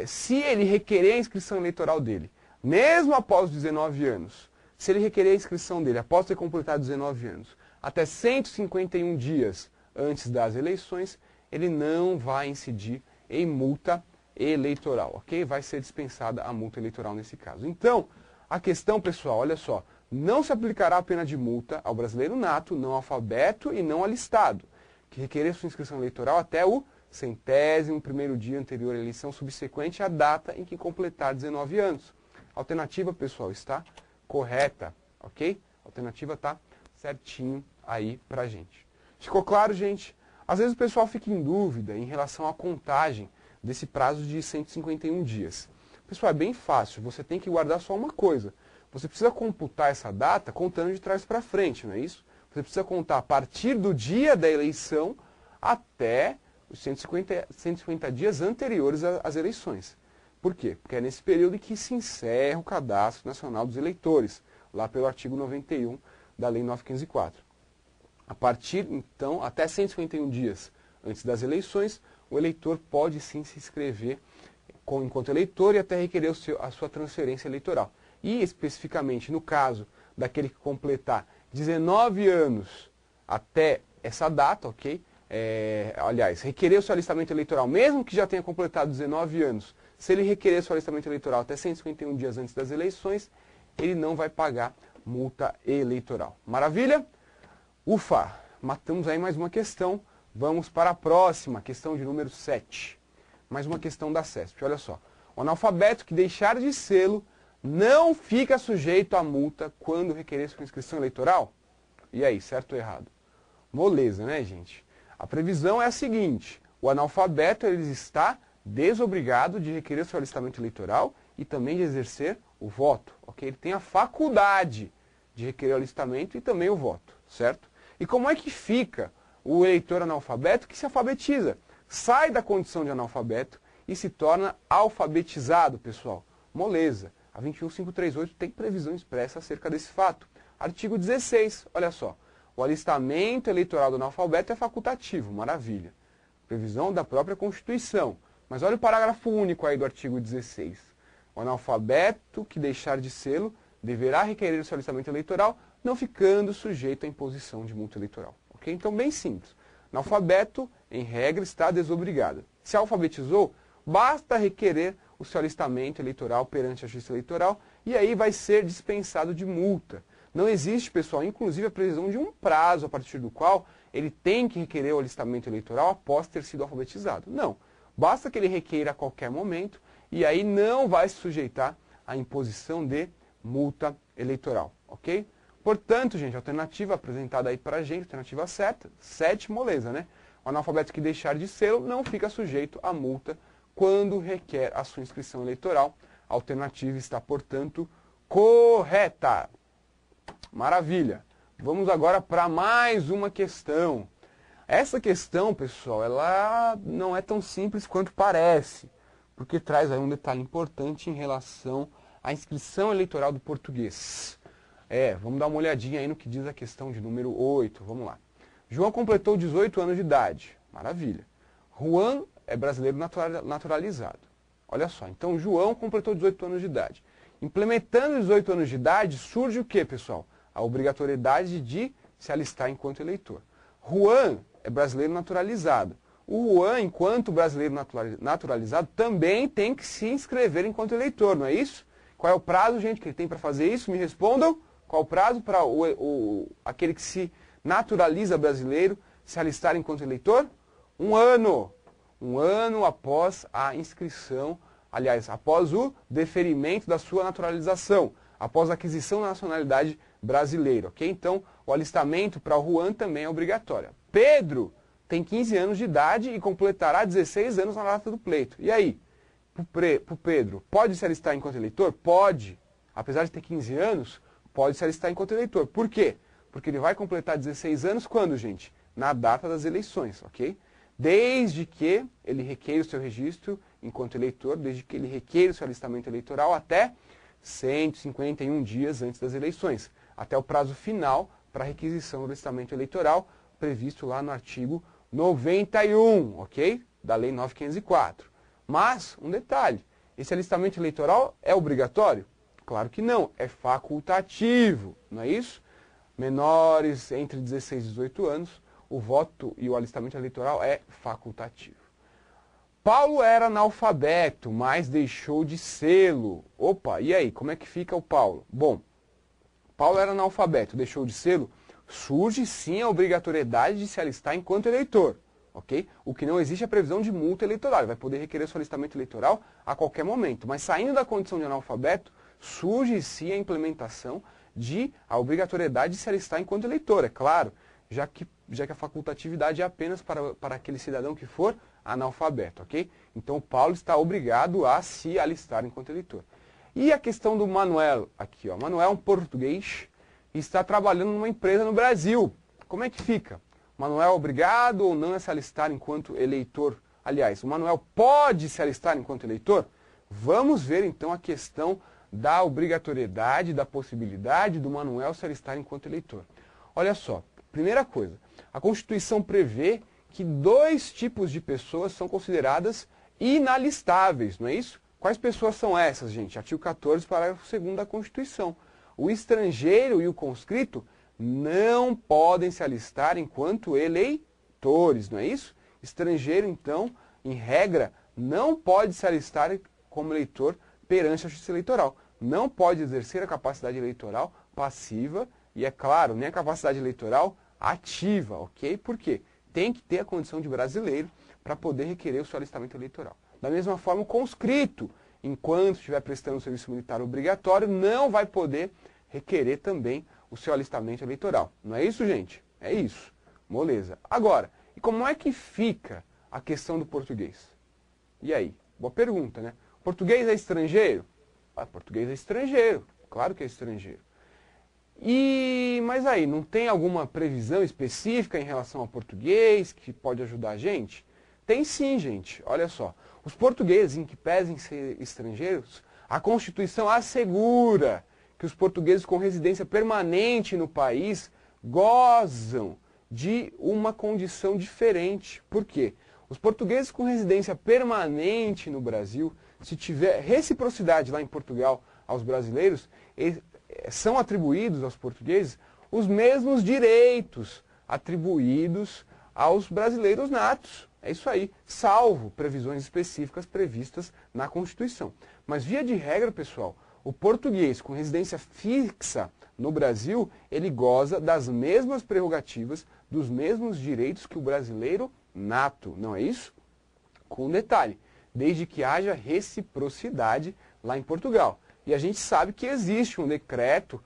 Se ele requerer a inscrição eleitoral dele, mesmo após os 19 anos, se ele requerer a inscrição dele após ter completado 19 anos, até 151 dias antes das eleições, ele não vai incidir em multa eleitoral, ok? Vai ser dispensada a multa eleitoral nesse caso. Então, a questão, pessoal, olha só, não se aplicará a pena de multa ao brasileiro nato, não alfabeto e não alistado, que requerer sua inscrição eleitoral até o 101º dia anterior à eleição subsequente à data em que completar 19 anos. A alternativa, pessoal, está correta, ok? A alternativa está certinho aí pra gente. Ficou claro, gente? Às vezes o pessoal fica em dúvida em relação à contagem desse prazo de 151 dias. Pessoal, é bem fácil, você tem que guardar só uma coisa. Você precisa computar essa data contando de trás para frente, não é isso? Você precisa contar a partir do dia da eleição até os 150 dias anteriores às eleições. Por quê? Porque é nesse período em que se encerra o Cadastro Nacional dos Eleitores, lá pelo artigo 91 da Lei 9.504. A partir, então, até 151 dias antes das eleições, o eleitor pode sim se inscrever enquanto eleitor e até requerer a sua transferência eleitoral. E, especificamente, no caso daquele que completar 19 anos até essa data, ok? Aliás, requerer o seu alistamento eleitoral, mesmo que já tenha completado 19 anos, se ele requerer o seu alistamento eleitoral até 151 dias antes das eleições, ele não vai pagar multa eleitoral. Maravilha? Ufa, matamos aí mais uma questão. Vamos para a próxima, questão de número 7. Mais uma questão da CESP, olha só. O analfabeto que deixar de sê-lo não fica sujeito à multa quando requerer sua inscrição eleitoral? E aí, certo ou errado? Moleza, né, gente? A previsão é a seguinte: o analfabeto ele está desobrigado de requerer seu alistamento eleitoral e também de exercer o voto, ok? Ele tem a faculdade de requerer o alistamento e também o voto, certo? E como é que fica o eleitor analfabeto que se alfabetiza? Sai da condição de analfabeto e se torna alfabetizado, pessoal. Moleza. A 21538 tem previsão expressa acerca desse fato. Artigo 16, olha só. O alistamento eleitoral do analfabeto é facultativo, maravilha. Previsão da própria Constituição. Mas olha o parágrafo único aí do artigo 16. O analfabeto que deixar de sê-lo deverá requerer o seu alistamento eleitoral, não ficando sujeito à imposição de multa eleitoral. Ok? Então, bem simples. Analfabeto, em regra, está desobrigado. Se alfabetizou, basta requerer o seu alistamento eleitoral perante a Justiça Eleitoral e aí vai ser dispensado de multa. Não existe, pessoal, inclusive a previsão de um prazo a partir do qual ele tem que requerer o alistamento eleitoral após ter sido alfabetizado. Não. Basta que ele requeira a qualquer momento e aí não vai se sujeitar à imposição de multa eleitoral, ok? Portanto, gente, a alternativa apresentada aí pra gente, a alternativa certa, 7, moleza, né? O analfabeto que deixar de sê-lo não fica sujeito à multa quando requer a sua inscrição eleitoral. A alternativa está, portanto, correta. Maravilha. Vamos agora para mais uma questão. Essa questão, pessoal, ela não é tão simples quanto parece, porque traz aí um detalhe importante em relação à inscrição eleitoral do português. Vamos dar uma olhadinha aí no que diz a questão de número 8. Vamos lá. João completou 18 anos de idade. Maravilha. Juan é brasileiro naturalizado. Olha só, então João completou 18 anos de idade. Implementando 18 anos de idade, surge o que, pessoal? A obrigatoriedade de se alistar enquanto eleitor. Juan é brasileiro naturalizado. O Juan, enquanto brasileiro naturalizado, também tem que se inscrever enquanto eleitor, não é isso? Qual é o prazo, gente, que ele tem para fazer isso? Me respondam. Qual o prazo para aquele que se naturaliza brasileiro se alistar enquanto eleitor? 1 ano. 1 ano após a inscrição, aliás, após o deferimento da sua naturalização, após a aquisição da nacionalidade brasileira, ok? Então, o alistamento para o Juan também é obrigatório. Pedro tem 15 anos de idade e completará 16 anos na data do pleito. E aí? Para o Pedro, pode se alistar enquanto eleitor? Pode. Apesar de ter 15 anos, pode se alistar enquanto eleitor. Por quê? Porque ele vai completar 16 anos quando, gente? Na data das eleições, ok? Desde que ele requeira o seu registro enquanto eleitor, desde que ele requeira o seu alistamento eleitoral até 151 dias antes das eleições, até o prazo final para a requisição do alistamento eleitoral, previsto lá no artigo 91, ok? Da Lei 9.504. Mas, um detalhe, esse alistamento eleitoral é obrigatório? Claro que não, é facultativo, não é isso? Menores entre 16 e 18 anos, o voto e o alistamento eleitoral é facultativo. Paulo era analfabeto, mas deixou de sê-lo. Opa, e aí, como é que fica o Paulo? Bom, Paulo era analfabeto, deixou de sê-lo, surge sim a obrigatoriedade de se alistar enquanto eleitor, ok? O que não existe é a previsão de multa eleitoral, ele vai poder requerer seu alistamento eleitoral a qualquer momento, mas saindo da condição de analfabeto, surge sim a implementação de a obrigatoriedade de se alistar enquanto eleitor, é claro, já que a facultatividade é apenas para aquele cidadão que for analfabeto, ok? Então, Paulo está obrigado a se alistar enquanto eleitor. E a questão do Manuel, aqui, ó. Manuel é um português e está trabalhando numa empresa no Brasil. Como é que fica? Manuel é obrigado ou não a se alistar enquanto eleitor? Aliás, o Manuel pode se alistar enquanto eleitor? Vamos ver, então, a questão da obrigatoriedade, da possibilidade do Manuel se alistar enquanto eleitor. Olha só, primeira coisa, a Constituição prevê que 2 tipos de pessoas são consideradas inalistáveis, não é isso? Quais pessoas são essas, gente? Artigo 14, parágrafo 2º da Constituição. O estrangeiro e o conscrito não podem se alistar enquanto eleitores, não é isso? Estrangeiro, então, em regra, não pode se alistar como eleitor perante a Justiça Eleitoral. Não pode exercer a capacidade eleitoral passiva e, é claro, nem a capacidade eleitoral ativa, ok? Por quê? Tem que ter a condição de brasileiro para poder requerer o seu alistamento eleitoral. Da mesma forma, o conscrito, enquanto estiver prestando o serviço militar obrigatório, não vai poder requerer também o seu alistamento eleitoral. Não é isso, gente? É isso. Moleza. Agora, e como é que fica a questão do português? E aí? Boa pergunta, né? Português é estrangeiro? Português é estrangeiro. Claro que é estrangeiro. Mas aí, não tem alguma previsão específica em relação ao português que pode ajudar a gente? Tem sim, gente. Olha só. Os portugueses, em que pesem ser estrangeiros, a Constituição assegura que os portugueses com residência permanente no país gozam de uma condição diferente. Por quê? Os portugueses com residência permanente no Brasil, se tiver reciprocidade lá em Portugal aos brasileiros, são atribuídos aos portugueses os mesmos direitos atribuídos aos brasileiros natos. É isso aí, salvo previsões específicas previstas na Constituição. Mas via de regra, pessoal, o português com residência fixa no Brasil, ele goza das mesmas prerrogativas, dos mesmos direitos que o brasileiro nato, não é isso? Com um detalhe, desde que haja reciprocidade lá em Portugal. E a gente sabe que existe um decreto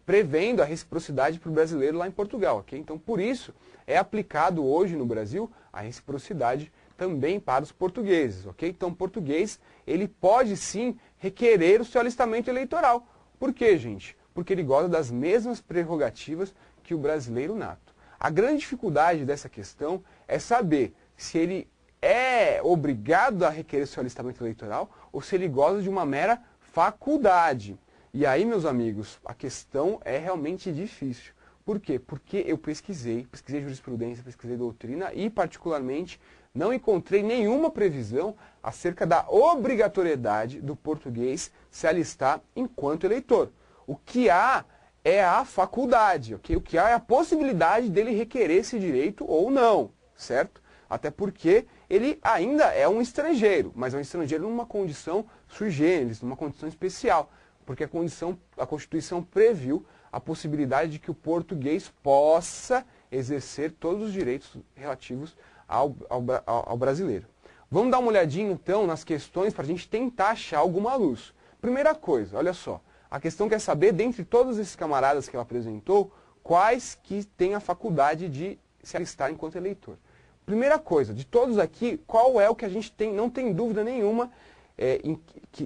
prevendo a reciprocidade para o brasileiro lá em Portugal, ok? Então, por isso, é aplicado hoje no Brasil a reciprocidade também para os portugueses, ok? Então, o português, ele pode sim requerer o seu alistamento eleitoral. Por quê, gente? Porque ele goza das mesmas prerrogativas que o brasileiro nato. A grande dificuldade dessa questão é saber se ele é obrigado a requerer seu alistamento eleitoral ou se ele goza de uma mera faculdade. E aí, meus amigos, a questão é realmente difícil. Por quê? Porque eu pesquisei jurisprudência, pesquisei doutrina e, particularmente, não encontrei nenhuma previsão acerca da obrigatoriedade do português se alistar enquanto eleitor. O que há é a faculdade, ok? O que há é a possibilidade dele requerer esse direito ou não, certo? Até porque ele ainda é um estrangeiro, mas é um estrangeiro numa condição sui generis, numa condição especial, porque a Constituição previu a possibilidade de que o português possa exercer todos os direitos relativos ao brasileiro. Vamos dar uma olhadinha, então, nas questões para a gente tentar achar alguma luz. Primeira coisa, olha só, a questão quer saber, dentre todos esses camaradas que ela apresentou, quais que têm a faculdade de se alistar enquanto eleitor. Primeira coisa, de todos aqui, qual é o que a gente não tem dúvida nenhuma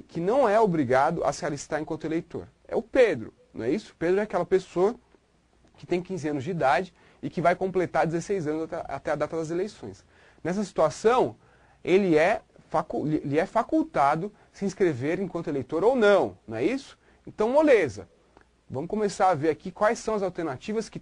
que não é obrigado a se alistar enquanto eleitor? É o Pedro, não é isso? Pedro é aquela pessoa que tem 15 anos de idade e que vai completar 16 anos até a data das eleições. Nessa situação, ele é facultado se inscrever enquanto eleitor ou não, não é isso? Então, moleza. Vamos começar a ver aqui quais são as alternativas que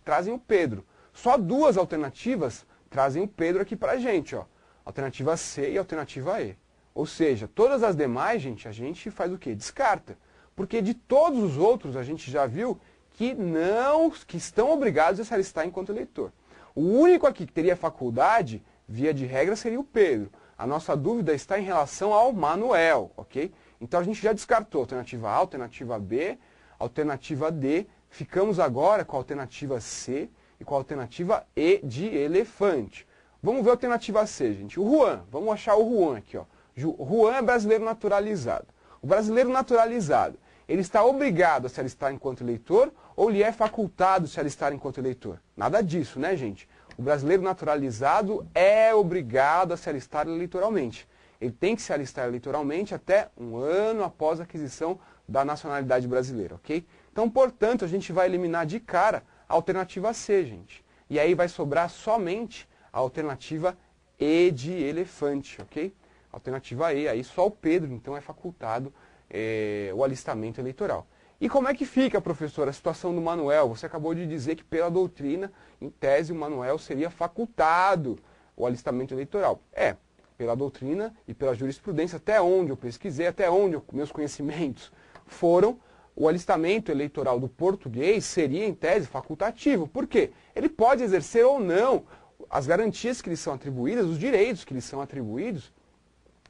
trazem o Pedro. Só duas alternativas trazem o Pedro aqui pra gente, ó. Alternativa C e alternativa E. Ou seja, todas as demais, gente, a gente faz o quê? Descarta. Porque de todos os outros, a gente já viu que estão obrigados a se alistar enquanto eleitor. O único aqui que teria faculdade, via de regra, seria o Pedro. A nossa dúvida está em relação ao Manuel, ok? Então a gente já descartou alternativa A, alternativa B, alternativa D. Ficamos agora com a alternativa C e com a alternativa E de elefante. Vamos ver a alternativa C, gente. O Juan, vamos achar o Juan aqui, ó. O Juan é brasileiro naturalizado. O brasileiro naturalizado, ele está obrigado a se alistar enquanto eleitor ou lhe é facultado se alistar enquanto eleitor? Nada disso, né, gente? O brasileiro naturalizado é obrigado a se alistar eleitoralmente. Ele tem que se alistar eleitoralmente até um ano após a aquisição da nacionalidade brasileira, ok? Então, portanto, a gente vai eliminar de cara a alternativa C, gente. E aí vai sobrar somente a alternativa E de elefante, ok? Alternativa E, aí só o Pedro, então, é facultado o alistamento eleitoral. E como é que fica, professor, a situação do Manuel? Você acabou de dizer que pela doutrina, em tese, o Manuel seria facultado o alistamento eleitoral. Pela doutrina e pela jurisprudência, até onde eu pesquisei, até onde meus conhecimentos foram, o alistamento eleitoral do português seria, em tese, facultativo. Por quê? Ele pode exercer ou não as garantias que lhe são atribuídas, os direitos que lhe são atribuídos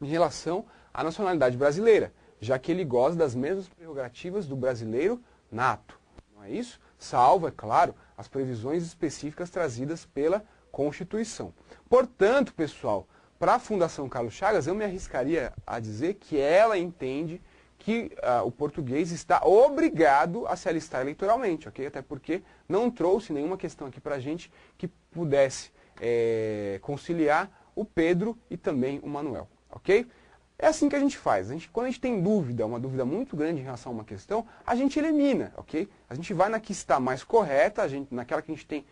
em relação à nacionalidade brasileira, já que ele goza das mesmas prerrogativas do brasileiro nato. Não é isso? Salvo, é claro, as previsões específicas trazidas pela Constituição. Portanto, pessoal, para a Fundação Carlos Chagas, eu me arriscaria a dizer que ela entende que o português está obrigado a se alistar eleitoralmente, ok? Até porque não trouxe nenhuma questão aqui para a gente que pudesse conciliar o Pedro e também o Manuel, ok? É assim que a gente faz. Quando a gente tem dúvida, uma dúvida muito grande em relação a uma questão, a gente elimina, ok? A gente vai na que está mais correta, naquela que a gente tem,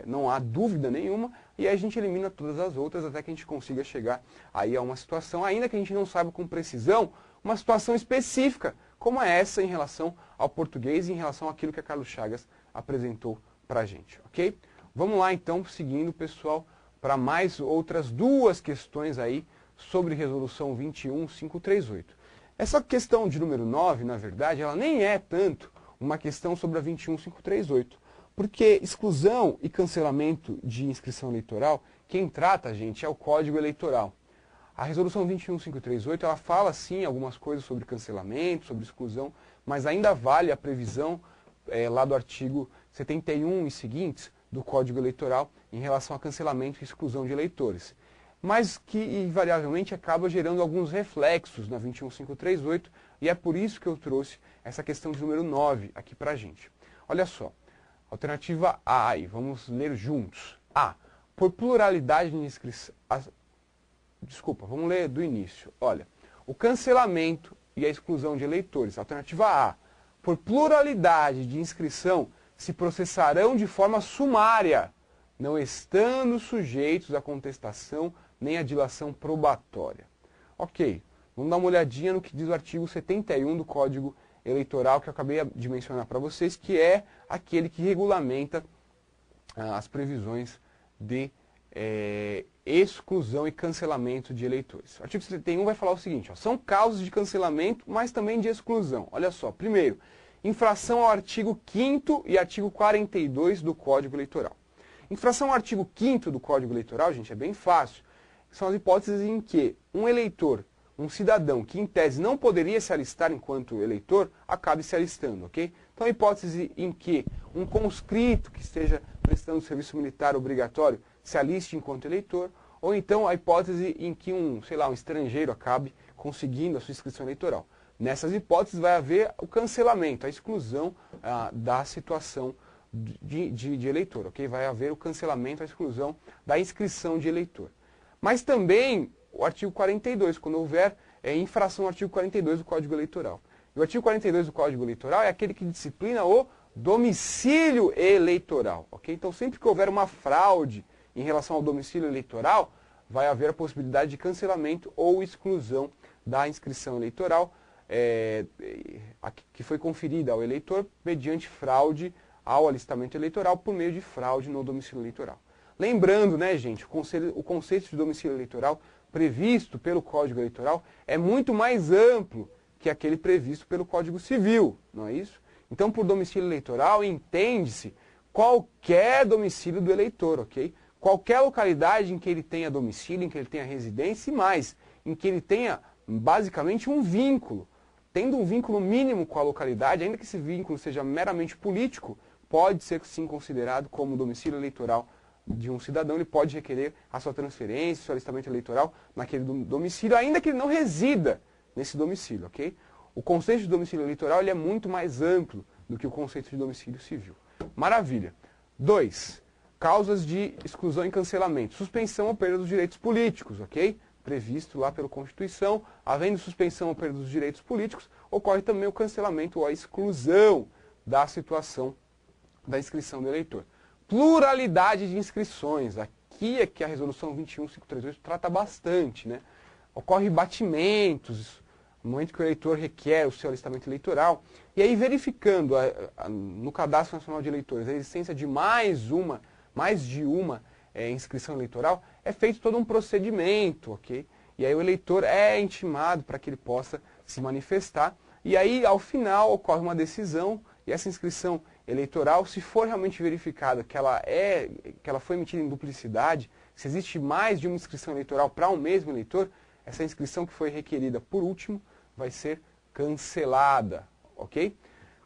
não há dúvida nenhuma, e aí a gente elimina todas as outras até que a gente consiga chegar aí a uma situação, ainda que a gente não saiba com precisão, uma situação específica, como é essa em relação ao português e em relação àquilo que a Carlos Chagas apresentou para a gente, ok? Vamos lá então, seguindo, pessoal, para mais outras duas questões aí sobre resolução 21538. Essa questão de número 9, na verdade, ela nem é tanto uma questão sobre a 21538, porque exclusão e cancelamento de inscrição eleitoral, quem trata, gente, é o Código Eleitoral. A resolução 21538, ela fala sim algumas coisas sobre cancelamento, sobre exclusão, mas ainda vale a previsão lá do artigo 71 e seguintes do Código Eleitoral em relação a cancelamento e exclusão de eleitores. Mas que invariavelmente acaba gerando alguns reflexos na 21538, e é por isso que eu trouxe essa questão de número 9 aqui para a gente. Olha só, alternativa A, aí, vamos ler juntos. A, por pluralidade de inscrição... Desculpa, vamos ler do início. Olha, o cancelamento e a exclusão de eleitores. Alternativa A, por pluralidade de inscrição, se processarão de forma sumária, não estando sujeitos à contestação nem à dilação probatória. Ok, vamos dar uma olhadinha no que diz o artigo 71 do Código Eleitoral, que eu acabei de mencionar para vocês, que é aquele que regulamenta as previsões de exclusão e cancelamento de eleitores. O artigo 71 vai falar o seguinte, ó, são causas de cancelamento, mas também de exclusão. Olha só, primeiro, infração ao artigo 5º e artigo 42 do Código Eleitoral. Infração ao artigo 5º do Código Eleitoral, gente, é bem fácil. São as hipóteses em que um eleitor, um cidadão que em tese não poderia se alistar enquanto eleitor, acabe se alistando, ok? Então a hipótese em que um conscrito que esteja prestando serviço militar obrigatório se aliste enquanto eleitor, ou então a hipótese em que um estrangeiro acabe conseguindo a sua inscrição eleitoral. Nessas hipóteses vai haver o cancelamento, a exclusão da situação de eleitor, ok? Vai haver o cancelamento, a exclusão da inscrição de eleitor. Mas também o artigo 42, quando houver infração ao artigo 42 do Código Eleitoral. E o artigo 42 do Código Eleitoral é aquele que disciplina o domicílio eleitoral, ok? Então sempre que houver uma fraude em relação ao domicílio eleitoral, vai haver a possibilidade de cancelamento ou exclusão da inscrição eleitoral que foi conferida ao eleitor mediante fraude ao alistamento eleitoral por meio de fraude no domicílio eleitoral. Lembrando, né, gente, o conceito de domicílio eleitoral previsto pelo Código Eleitoral é muito mais amplo que aquele previsto pelo Código Civil, não é isso? Então, por domicílio eleitoral, entende-se qualquer domicílio do eleitor, ok? Qualquer localidade em que ele tenha domicílio, em que ele tenha residência e mais, em que ele tenha basicamente um vínculo. Tendo um vínculo mínimo com a localidade, ainda que esse vínculo seja meramente político, pode ser sim considerado como domicílio eleitoral de um cidadão, ele pode requerer a sua transferência, o seu alistamento eleitoral naquele domicílio, ainda que ele não resida nesse domicílio, ok? O conceito de domicílio eleitoral ele é muito mais amplo do que o conceito de domicílio civil. Maravilha. 2. Causas de exclusão e cancelamento. Suspensão ou perda dos direitos políticos, ok? Previsto lá pela Constituição. Havendo suspensão ou perda dos direitos políticos, ocorre também o cancelamento ou a exclusão da situação da inscrição do eleitor. Pluralidade de inscrições. Aqui é que a resolução 21538 trata bastante, né? Ocorre batimentos, no momento que o eleitor requer o seu alistamento eleitoral. E aí, verificando no Cadastro Nacional de Eleitores a existência de mais de uma inscrição eleitoral, é feito todo um procedimento, ok? E aí o eleitor é intimado para que ele possa se manifestar. E aí, ao final, ocorre uma decisão, e essa inscrição eleitoral, se for realmente verificada que ela foi emitida em duplicidade, se existe mais de uma inscrição eleitoral para um mesmo eleitor, essa inscrição que foi requerida por último vai ser cancelada, ok?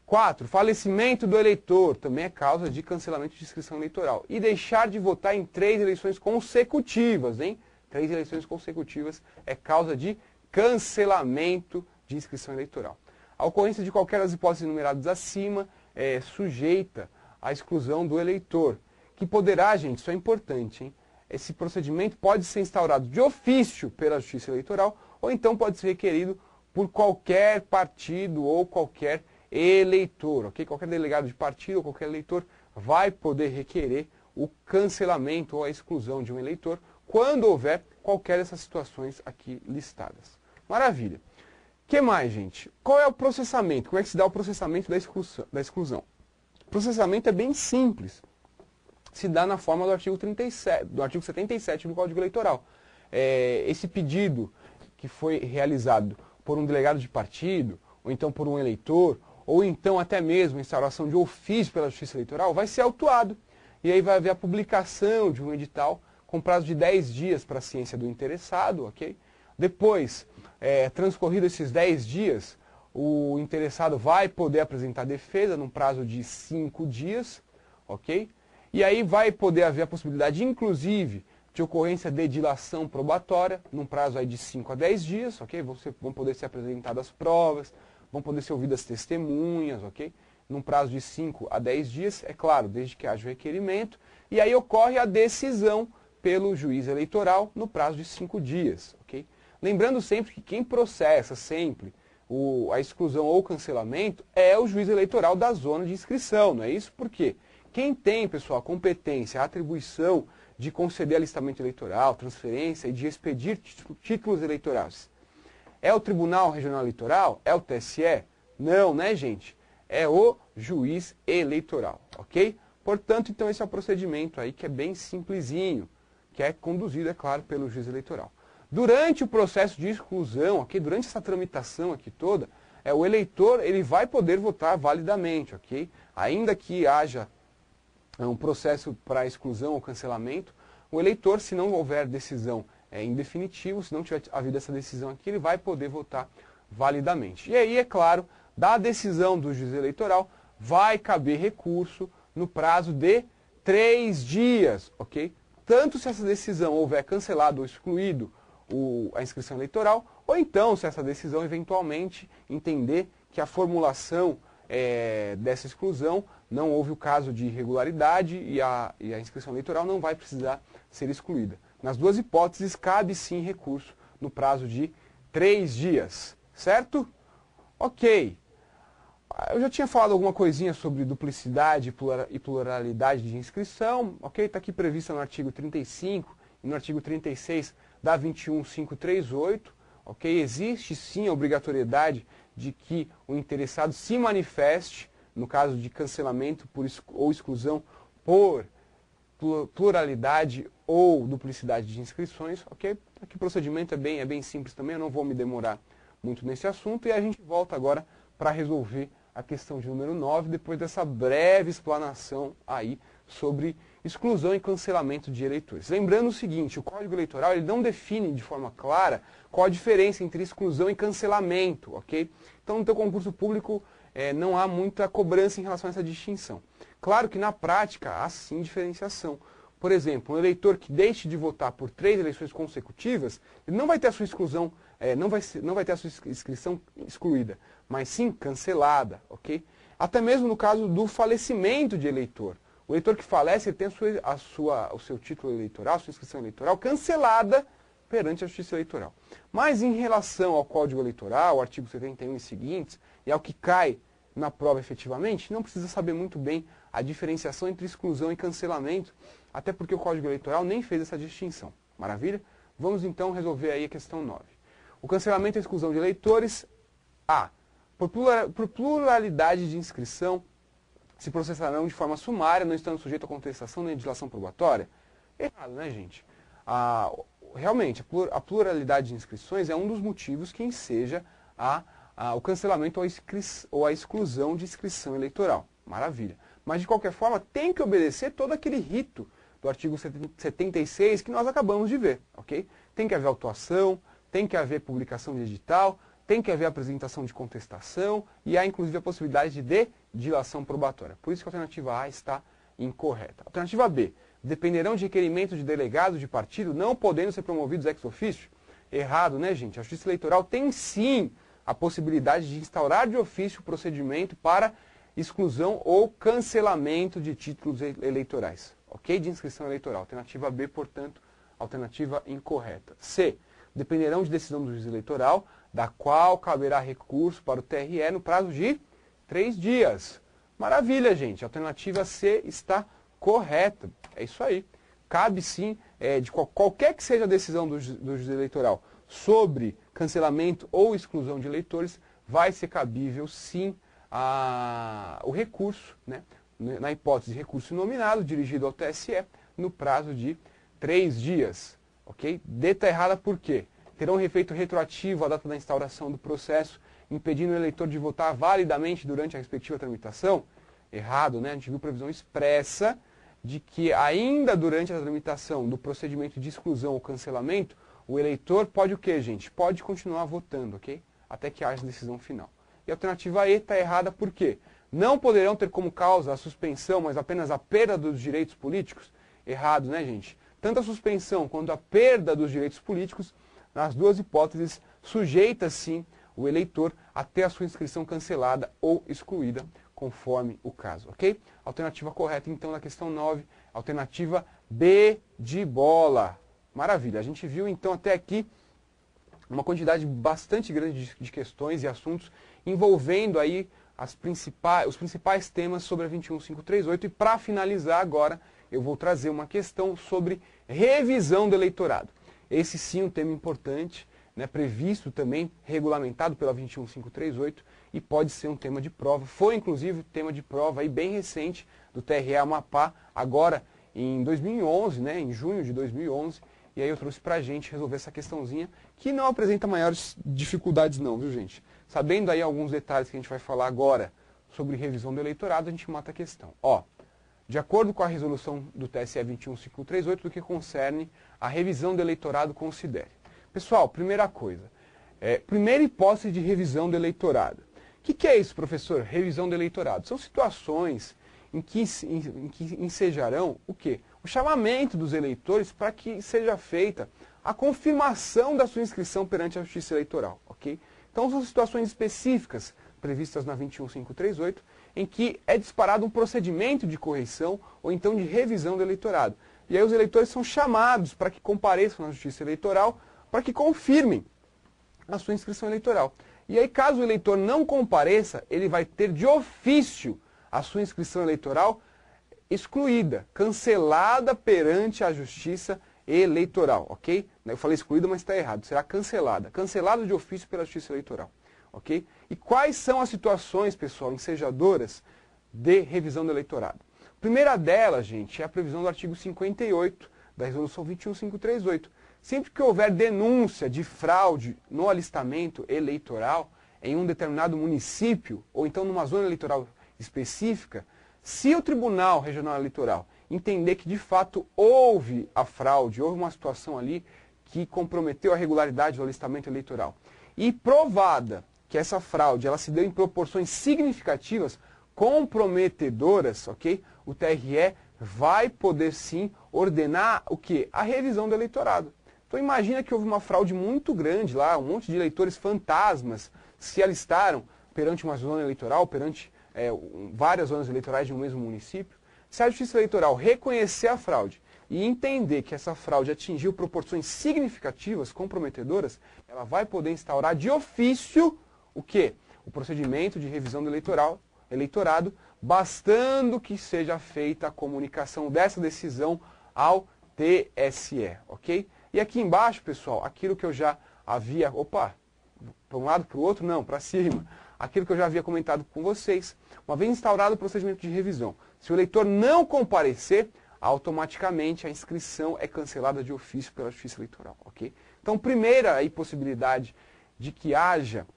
4. Falecimento do eleitor, também é causa de cancelamento de inscrição eleitoral. E deixar de votar em 3 eleições consecutivas, hein? 3 eleições consecutivas é causa de cancelamento de inscrição eleitoral. A ocorrência de qualquer das hipóteses enumeradas acima é sujeita à exclusão do eleitor, que poderá, gente, isso é importante, hein? Esse procedimento pode ser instaurado de ofício pela Justiça Eleitoral ou então pode ser requerido por qualquer partido ou qualquer eleitor, ok? Qualquer delegado de partido ou qualquer eleitor vai poder requerer o cancelamento ou a exclusão de um eleitor quando houver qualquer dessas situações aqui listadas. Maravilha. O que mais, gente? Qual é o processamento? Como é que se dá o processamento da exclusão? O processamento é bem simples. Se dá na forma do artigo 77 do Código Eleitoral. Esse pedido que foi realizado por um delegado de partido, ou então por um eleitor, ou então até mesmo a instauração de ofício pela Justiça Eleitoral, vai ser autuado. E aí vai haver a publicação de um edital com prazo de 10 dias para a ciência do interessado, ok? Depois, transcorrido esses 10 dias, o interessado vai poder apresentar defesa num prazo de 5 dias, ok? E aí vai poder haver a possibilidade, inclusive, de ocorrência de dilação probatória, num prazo aí de 5 a 10 dias, ok? Vão poder ser apresentadas provas, vão poder ser ouvidas testemunhas, ok? Num prazo de 5 a 10 dias, é claro, desde que haja o requerimento, e aí ocorre a decisão pelo juiz eleitoral no prazo de 5 dias, ok? Lembrando sempre que quem processa sempre a exclusão ou cancelamento é o juiz eleitoral da zona de inscrição, não é isso? Por quê? Quem tem, pessoal, a competência, a atribuição de conceder alistamento eleitoral, transferência e de expedir títulos eleitorais, é o Tribunal Regional Eleitoral? É o TSE? Não, né, gente? É o juiz eleitoral, ok? Portanto, então, esse é o procedimento aí que é bem simplesinho, que é conduzido, é claro, pelo juiz eleitoral. Durante o processo de exclusão, ok? Durante essa tramitação aqui toda, o eleitor ele vai poder votar validamente, ok? Ainda que haja um processo para exclusão ou cancelamento, o eleitor, se não houver decisão em definitivo, se não tiver havido essa decisão aqui, ele vai poder votar validamente. E aí, é claro, da decisão do juiz eleitoral, vai caber recurso no prazo de 3 dias, ok? Tanto se essa decisão houver cancelado ou excluído a inscrição eleitoral, ou então, se essa decisão eventualmente entender que a formulação dessa exclusão não houve o caso de irregularidade e a inscrição eleitoral não vai precisar ser excluída. Nas duas hipóteses, cabe sim recurso no prazo de 3 dias, certo? Ok. Eu já tinha falado alguma coisinha sobre duplicidade e pluralidade de inscrição, ok? Está aqui prevista no artigo 35 e no artigo 36 da 21538, ok? Existe sim a obrigatoriedade de que o interessado se manifeste no caso de cancelamento ou exclusão por pluralidade ou duplicidade de inscrições, ok? Aqui o procedimento é bem simples também, eu não vou me demorar muito nesse assunto e a gente volta agora para resolver a questão de número 9, depois dessa breve explanação aí sobre exclusão e cancelamento de eleitores. Lembrando o seguinte, o Código Eleitoral ele não define de forma clara qual a diferença entre exclusão e cancelamento, ok? Então no teu concurso público não há muita cobrança em relação a essa distinção. Claro que na prática há sim diferenciação. Por exemplo, um eleitor que deixe de votar por 3 eleições consecutivas, ele não vai ter a sua exclusão, não vai ter a sua inscrição excluída, mas sim cancelada, ok? Até mesmo no caso do falecimento de eleitor. O eleitor que falece, ele tem o seu título eleitoral, a sua inscrição eleitoral cancelada perante a Justiça Eleitoral. Mas em relação ao Código Eleitoral, o artigo 71 e seguintes, e ao que cai na prova efetivamente, não precisa saber muito bem a diferenciação entre exclusão e cancelamento, até porque o Código Eleitoral nem fez essa distinção. Maravilha? Vamos então resolver aí a questão 9. O cancelamento e a exclusão de eleitores, A. Por pluralidade de inscrição, se processarão de forma sumária, não estando sujeito a contestação nem dilação probatória? Errado, né, gente? Realmente, a pluralidade de inscrições é um dos motivos que enseja o cancelamento ou a exclusão de inscrição eleitoral. Maravilha. Mas, de qualquer forma, tem que obedecer todo aquele rito do artigo 76 que nós acabamos de ver, ok? Tem que haver autuação, tem que haver publicação de edital, tem que haver apresentação de contestação e há inclusive a possibilidade de dilação probatória. Por isso que a alternativa A está incorreta. Alternativa B, dependerão de requerimento de delegados de partido não podendo ser promovidos ex officio. Errado, né, gente? A Justiça Eleitoral tem sim a possibilidade de instaurar de ofício o procedimento para exclusão ou cancelamento de títulos eleitorais, ok? De inscrição eleitoral. Alternativa B, portanto, alternativa incorreta. C, dependerão de decisão do juiz eleitoral, da qual caberá recurso para o TRE no prazo de 3 dias. Maravilha, gente. A alternativa C está correta. É isso aí. Cabe sim, de qualquer que seja a decisão do juiz eleitoral sobre cancelamento ou exclusão de eleitores, vai ser cabível sim o recurso, né? Na hipótese de recurso nominado, dirigido ao TSE, no prazo de 3 dias. Ok? D está errada por quê? Terão efeito retroativo à data da instauração do processo, impedindo o eleitor de votar validamente durante a respectiva tramitação? Errado, né? A gente viu previsão expressa de que ainda durante a tramitação do procedimento de exclusão ou cancelamento, o eleitor pode o quê, gente? Pode continuar votando, ok? Até que haja decisão final. E a alternativa E está errada por quê? Não poderão ter como causa a suspensão, mas apenas a perda dos direitos políticos? Errado, né, gente? Tanto a suspensão quanto a perda dos direitos políticos, nas duas hipóteses, sujeita sim o eleitor a ter a sua inscrição cancelada ou excluída, conforme o caso, ok? Alternativa correta, então, na questão 9, alternativa B de bola. Maravilha, a gente viu, então, até aqui uma quantidade bastante grande de questões e assuntos envolvendo aí os principais temas sobre a 21538. E para finalizar agora, eu vou trazer uma questão sobre revisão do eleitorado. Esse sim um tema importante, né, previsto também, regulamentado pela 21538 e pode ser um tema de prova. Foi inclusive tema de prova aí bem recente do TRE Amapá, agora em 2011, né, em junho de 2011. E aí eu trouxe pra gente resolver essa questãozinha, que não apresenta maiores dificuldades não, viu, gente? Sabendo aí alguns detalhes que a gente vai falar agora sobre revisão do eleitorado, a gente mata a questão. Ó, de acordo com a resolução do TSE 21538, do que concerne a revisão do eleitorado, considere. Pessoal, primeira coisa, primeira hipótese de revisão do eleitorado. O que é isso, professor? Revisão do eleitorado. São situações em que ensejarão o quê? O chamamento dos eleitores para que seja feita a confirmação da sua inscrição perante a Justiça Eleitoral, ok? Então são situações específicas previstas na 21538 em que é disparado um procedimento de correição ou então de revisão do eleitorado. E aí os eleitores são chamados para que compareçam na Justiça Eleitoral para que confirmem a sua inscrição eleitoral. E aí caso o eleitor não compareça, ele vai ter de ofício a sua inscrição eleitoral excluída, cancelada perante a Justiça Eleitoral, ok? Eu falei excluída, mas está errado, será cancelada. Cancelada de ofício pela Justiça Eleitoral, ok? E quais são as situações, pessoal, ensejadoras de revisão do eleitorado? Primeira delas, gente, é a previsão do artigo 58 da Resolução 21538. Sempre que houver denúncia de fraude no alistamento eleitoral em um determinado município, ou então numa zona eleitoral específica, se o Tribunal Regional Eleitoral entender que de fato houve a fraude, houve uma situação ali que comprometeu a regularidade do alistamento eleitoral, e provada que essa fraude ela se deu em proporções significativas, comprometedoras, ok? O TRE vai poder sim ordenar o quê? A revisão do eleitorado. Então imagina que houve uma fraude muito grande lá, um monte de eleitores fantasmas se alistaram perante uma zona eleitoral, perante várias zonas eleitorais de um mesmo município. Se a Justiça Eleitoral reconhecer a fraude e entender que essa fraude atingiu proporções significativas, comprometedoras, ela vai poder instaurar de ofício o quê? O procedimento de revisão do eleitorado, bastando que seja feita a comunicação dessa decisão ao TSE, ok? E aqui embaixo, pessoal, aquilo que eu já havia... Opa, para um lado, para o outro? Não, para cima. Aquilo que eu já havia comentado com vocês. Uma vez instaurado o procedimento de revisão, se o eleitor não comparecer, automaticamente a inscrição é cancelada de ofício pela Justiça Eleitoral, ok? Então, primeira aí, possibilidade de que haja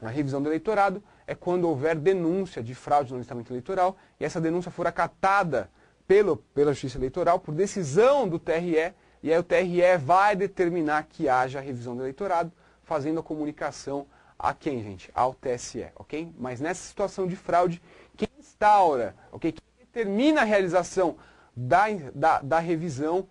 a revisão do eleitorado é quando houver denúncia de fraude no alistamento eleitoral e essa denúncia for acatada pela Justiça Eleitoral por decisão do TRE, e aí o TRE vai determinar que haja a revisão do eleitorado, fazendo a comunicação a quem, gente? Ao TSE, ok? Mas nessa situação de fraude, quem instaura, ok? Quem determina a realização da revisão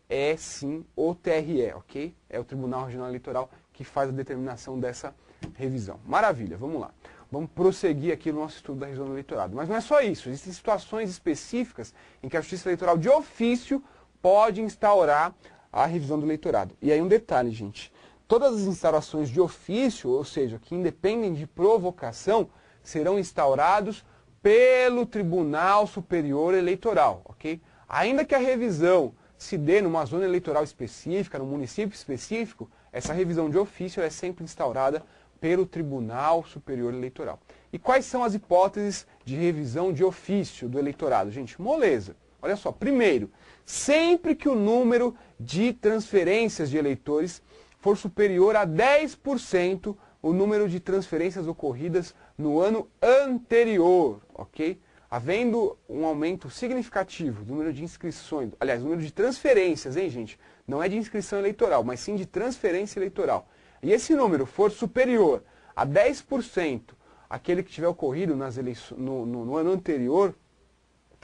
é sim o TRE, ok? É o Tribunal Regional Eleitoral que faz a determinação dessa revisão. Maravilha, vamos lá. Vamos prosseguir aqui no nosso estudo da revisão do eleitorado. Mas não é só isso, existem situações específicas em que a Justiça Eleitoral de ofício pode instaurar a revisão do eleitorado. E aí um detalhe, gente. Todas as instaurações de ofício, ou seja, que independem de provocação, serão instaurados pelo Tribunal Superior Eleitoral, ok? Ainda que a revisão se dê numa zona eleitoral específica, num município específico, essa revisão de ofício é sempre instaurada pelo Tribunal Superior Eleitoral. E quais são as hipóteses de revisão de ofício do eleitorado? Gente, moleza. Olha só, primeiro, sempre que o número de transferências de eleitores for superior a 10% o número de transferências ocorridas no ano anterior, ok? Havendo um aumento significativo do número de inscrições, aliás, número de transferências, hein, gente? Não é de inscrição eleitoral, mas sim de transferência eleitoral. E esse número for superior a 10% aquele que tiver ocorrido nas no ano anterior,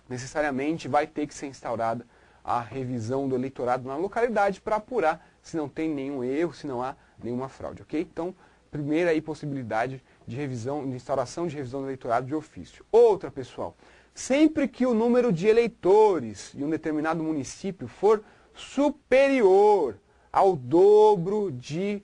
necessariamente vai ter que ser instaurada a revisão do eleitorado na localidade para apurar se não tem nenhum erro, se não há nenhuma fraude, ok? Então, primeira aí possibilidade de revisão, de instauração de revisão do eleitorado de ofício. Outra, pessoal, sempre que o número de eleitores de um determinado município for superior ao dobro de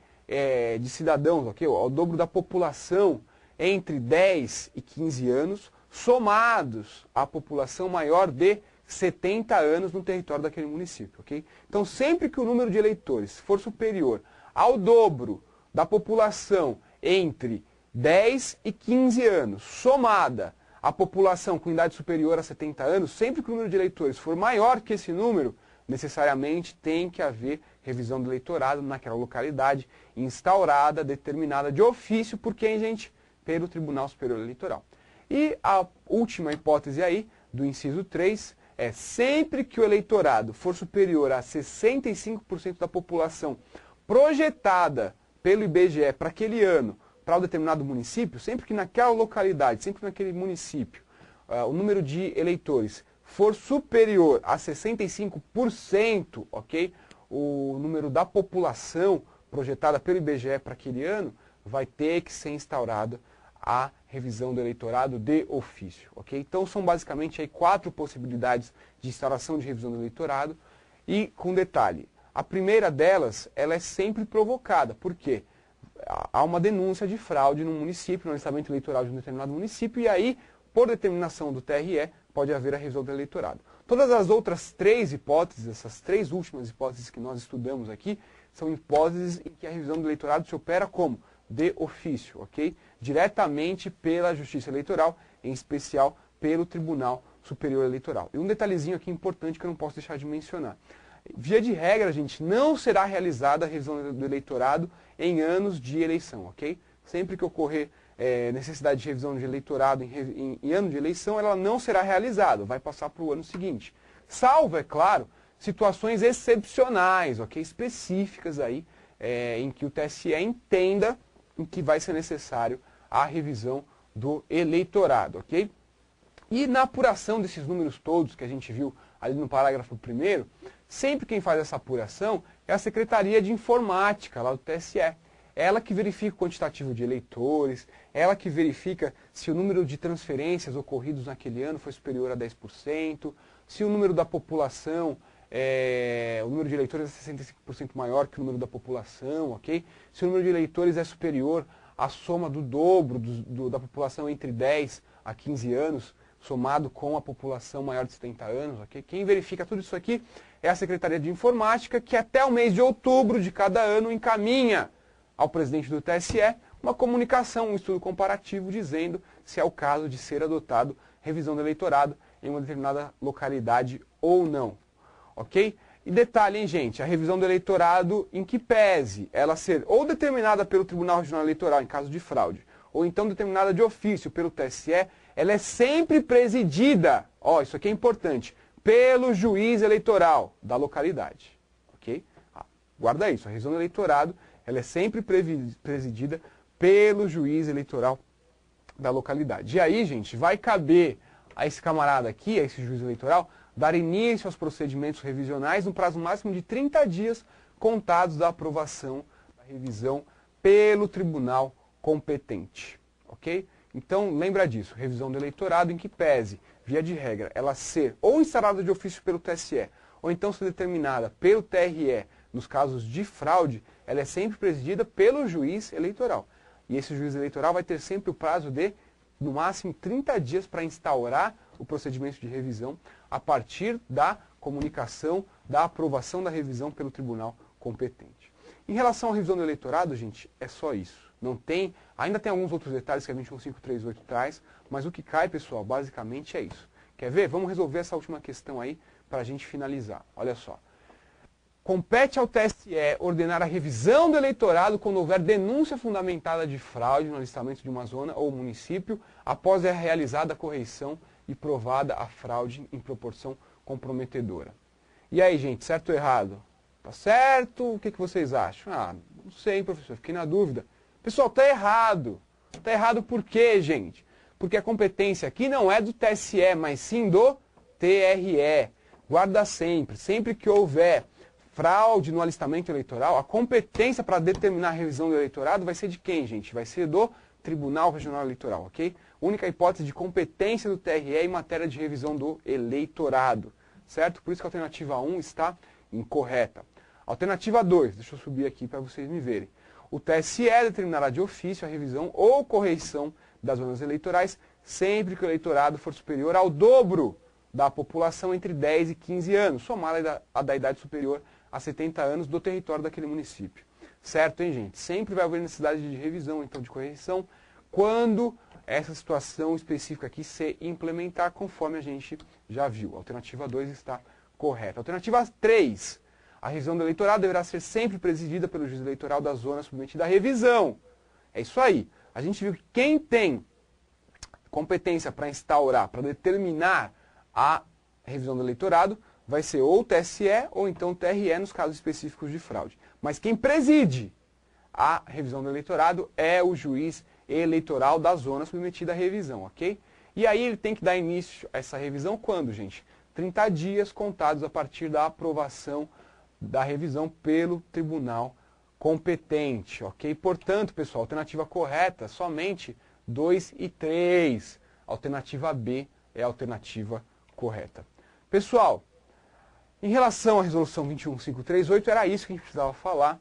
cidadãos, ok? Ao dobro da população entre 10 e 15 anos, somados à população maior de 70 anos no território daquele município, ok? Então, sempre que o número de eleitores for superior ao dobro da população entre 10 e 15 anos, somada à população com idade superior a 70 anos, sempre que o número de eleitores for maior que esse número, necessariamente tem que haver revisão do eleitorado naquela localidade, instaurada, determinada de ofício por quem, gente? Pelo Tribunal Superior Eleitoral. E a última hipótese aí, do inciso 3, é sempre que o eleitorado for superior a 65% da população projetada pelo IBGE para aquele ano, para um determinado município, sempre que naquela localidade, sempre que naquele município, o número de eleitores for superior a 65%, ok? O número da população projetada pelo IBGE para aquele ano, vai ter que ser instaurada a revisão do eleitorado de ofício, ok? Então são basicamente aí 4 possibilidades de instauração de revisão do eleitorado e com detalhe, a primeira delas, ela é sempre provocada, por quê? Há uma denúncia de fraude no município, no alistamento eleitoral de um determinado município e aí, por determinação do TRE, pode haver a revisão do eleitorado. Todas as outras 3 hipóteses, essas 3 últimas hipóteses que nós estudamos aqui, são hipóteses em que a revisão do eleitorado se opera como? De ofício, ok? Diretamente pela Justiça Eleitoral, em especial pelo Tribunal Superior Eleitoral. E um detalhezinho aqui importante que eu não posso deixar de mencionar. Via de regra, gente, não será realizada a revisão do eleitorado em anos de eleição, ok? Sempre que ocorrer necessidade de revisão de eleitorado em ano de eleição, ela não será realizada, vai passar para o ano seguinte. Salvo, é claro, situações excepcionais, ok? Específicas aí, em que o TSE entenda em que vai ser necessário a revisão do eleitorado, ok? E na apuração desses números todos que a gente viu ali no parágrafo 1º, sempre quem faz essa apuração é a Secretaria de Informática lá do TSE. Ela que verifica o quantitativo de eleitores, ela que verifica se o número de transferências ocorridos naquele ano foi superior a 10%, se o número da população, o número de eleitores é 65% maior que o número da população, ok? Se o número de eleitores é superior à soma do dobro da população entre 10 a 15 anos, somado com a população maior de 70 anos, ok? Quem verifica tudo isso aqui é a Secretaria de Informática, que até o mês de outubro de cada ano encaminha ao presidente do TSE uma comunicação, um estudo comparativo, dizendo se é o caso de ser adotado revisão do eleitorado em uma determinada localidade ou não, ok? E detalhe, hein, gente, a revisão do eleitorado em que pese ela ser ou determinada pelo Tribunal Regional Eleitoral em caso de fraude, ou então determinada de ofício pelo TSE, ela é sempre presidida, ó, isso aqui é importante, pelo juiz eleitoral da localidade, ok? Guarda isso, a revisão do eleitorado, ela é sempre presidida pelo juiz eleitoral da localidade. E aí, gente, vai caber a esse camarada aqui, a esse juiz eleitoral, dar início aos procedimentos revisionais no prazo máximo de 30 dias contados da aprovação da revisão pelo tribunal competente, ok? Então, lembra disso, revisão do eleitorado em que pese, via de regra, ela ser ou instalada de ofício pelo TSE, ou então ser determinada pelo TRE, nos casos de fraude, ela é sempre presidida pelo juiz eleitoral. E esse juiz eleitoral vai ter sempre o prazo de, no máximo, 30 dias para instaurar o procedimento de revisão a partir da comunicação, da aprovação da revisão pelo tribunal competente. Em relação à revisão do eleitorado, gente, é só isso. Não tem, ainda tem alguns outros detalhes que a 21538 traz, mas o que cai, pessoal, basicamente é isso. Quer ver? Vamos resolver essa última questão aí para a gente finalizar. Olha só. Compete ao TSE ordenar a revisão do eleitorado quando houver denúncia fundamentada de fraude no alistamento de uma zona ou município, após a realizada a correição e provada a fraude em proporção comprometedora. E aí, gente, certo ou errado? Tá certo? O que vocês acham? Ah, não sei, hein, professor, fiquei na dúvida. Pessoal, tá errado. Tá errado por quê, gente? Porque a competência aqui não é do TSE, mas sim do TRE. Guarda sempre, sempre que houver fraude no alistamento eleitoral, a competência para determinar a revisão do eleitorado vai ser de quem, gente? Vai ser do Tribunal Regional Eleitoral, ok? Única hipótese de competência do TRE em matéria de revisão do eleitorado, certo? Por isso que a alternativa 1 está incorreta. Alternativa 2, deixa eu subir aqui para vocês me verem. O TSE determinará de ofício a revisão ou correição das zonas eleitorais sempre que o eleitorado for superior ao dobro da população entre 10 e 15 anos, somada a da idade superior a 70 anos do território daquele município. Certo, hein, gente? Sempre vai haver necessidade de revisão, então de correção, quando essa situação específica aqui se implementar, conforme a gente já viu. A alternativa 2 está correta. Alternativa 3. A revisão do eleitorado deverá ser sempre presidida pelo juiz eleitoral da zona submetida à revisão. É isso aí. A gente viu que quem tem competência para instaurar, para determinar a revisão do eleitorado, vai ser ou o TSE ou então o TRE nos casos específicos de fraude. Mas quem preside a revisão do eleitorado é o juiz eleitoral da zona submetida à revisão, ok? E aí ele tem que dar início a essa revisão quando, gente? 30 dias contados a partir da aprovação da revisão pelo tribunal competente, ok? Portanto, pessoal, alternativa correta, somente 2 e 3. Alternativa B é a alternativa correta. Pessoal, em relação à resolução 21538, era isso que a gente precisava falar.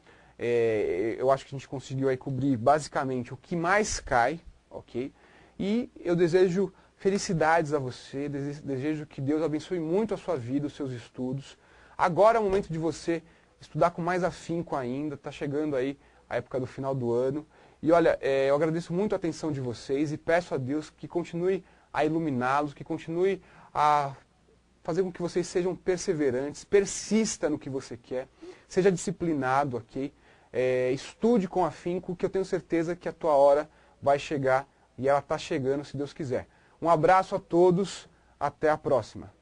Eu acho que a gente conseguiu aí cobrir basicamente o que mais cai, ok? E eu desejo felicidades a você, desejo que Deus abençoe muito a sua vida, os seus estudos. Agora é o momento de você estudar com mais afinco ainda, está chegando aí a época do final do ano. E olha, eu agradeço muito a atenção de vocês e peço a Deus que continue a iluminá-los, que continue a fazer com que vocês sejam perseverantes, persista no que você quer, seja disciplinado, ok? Estude com afinco, que eu tenho certeza que a tua hora vai chegar e ela está chegando, se Deus quiser. Um abraço a todos, até a próxima.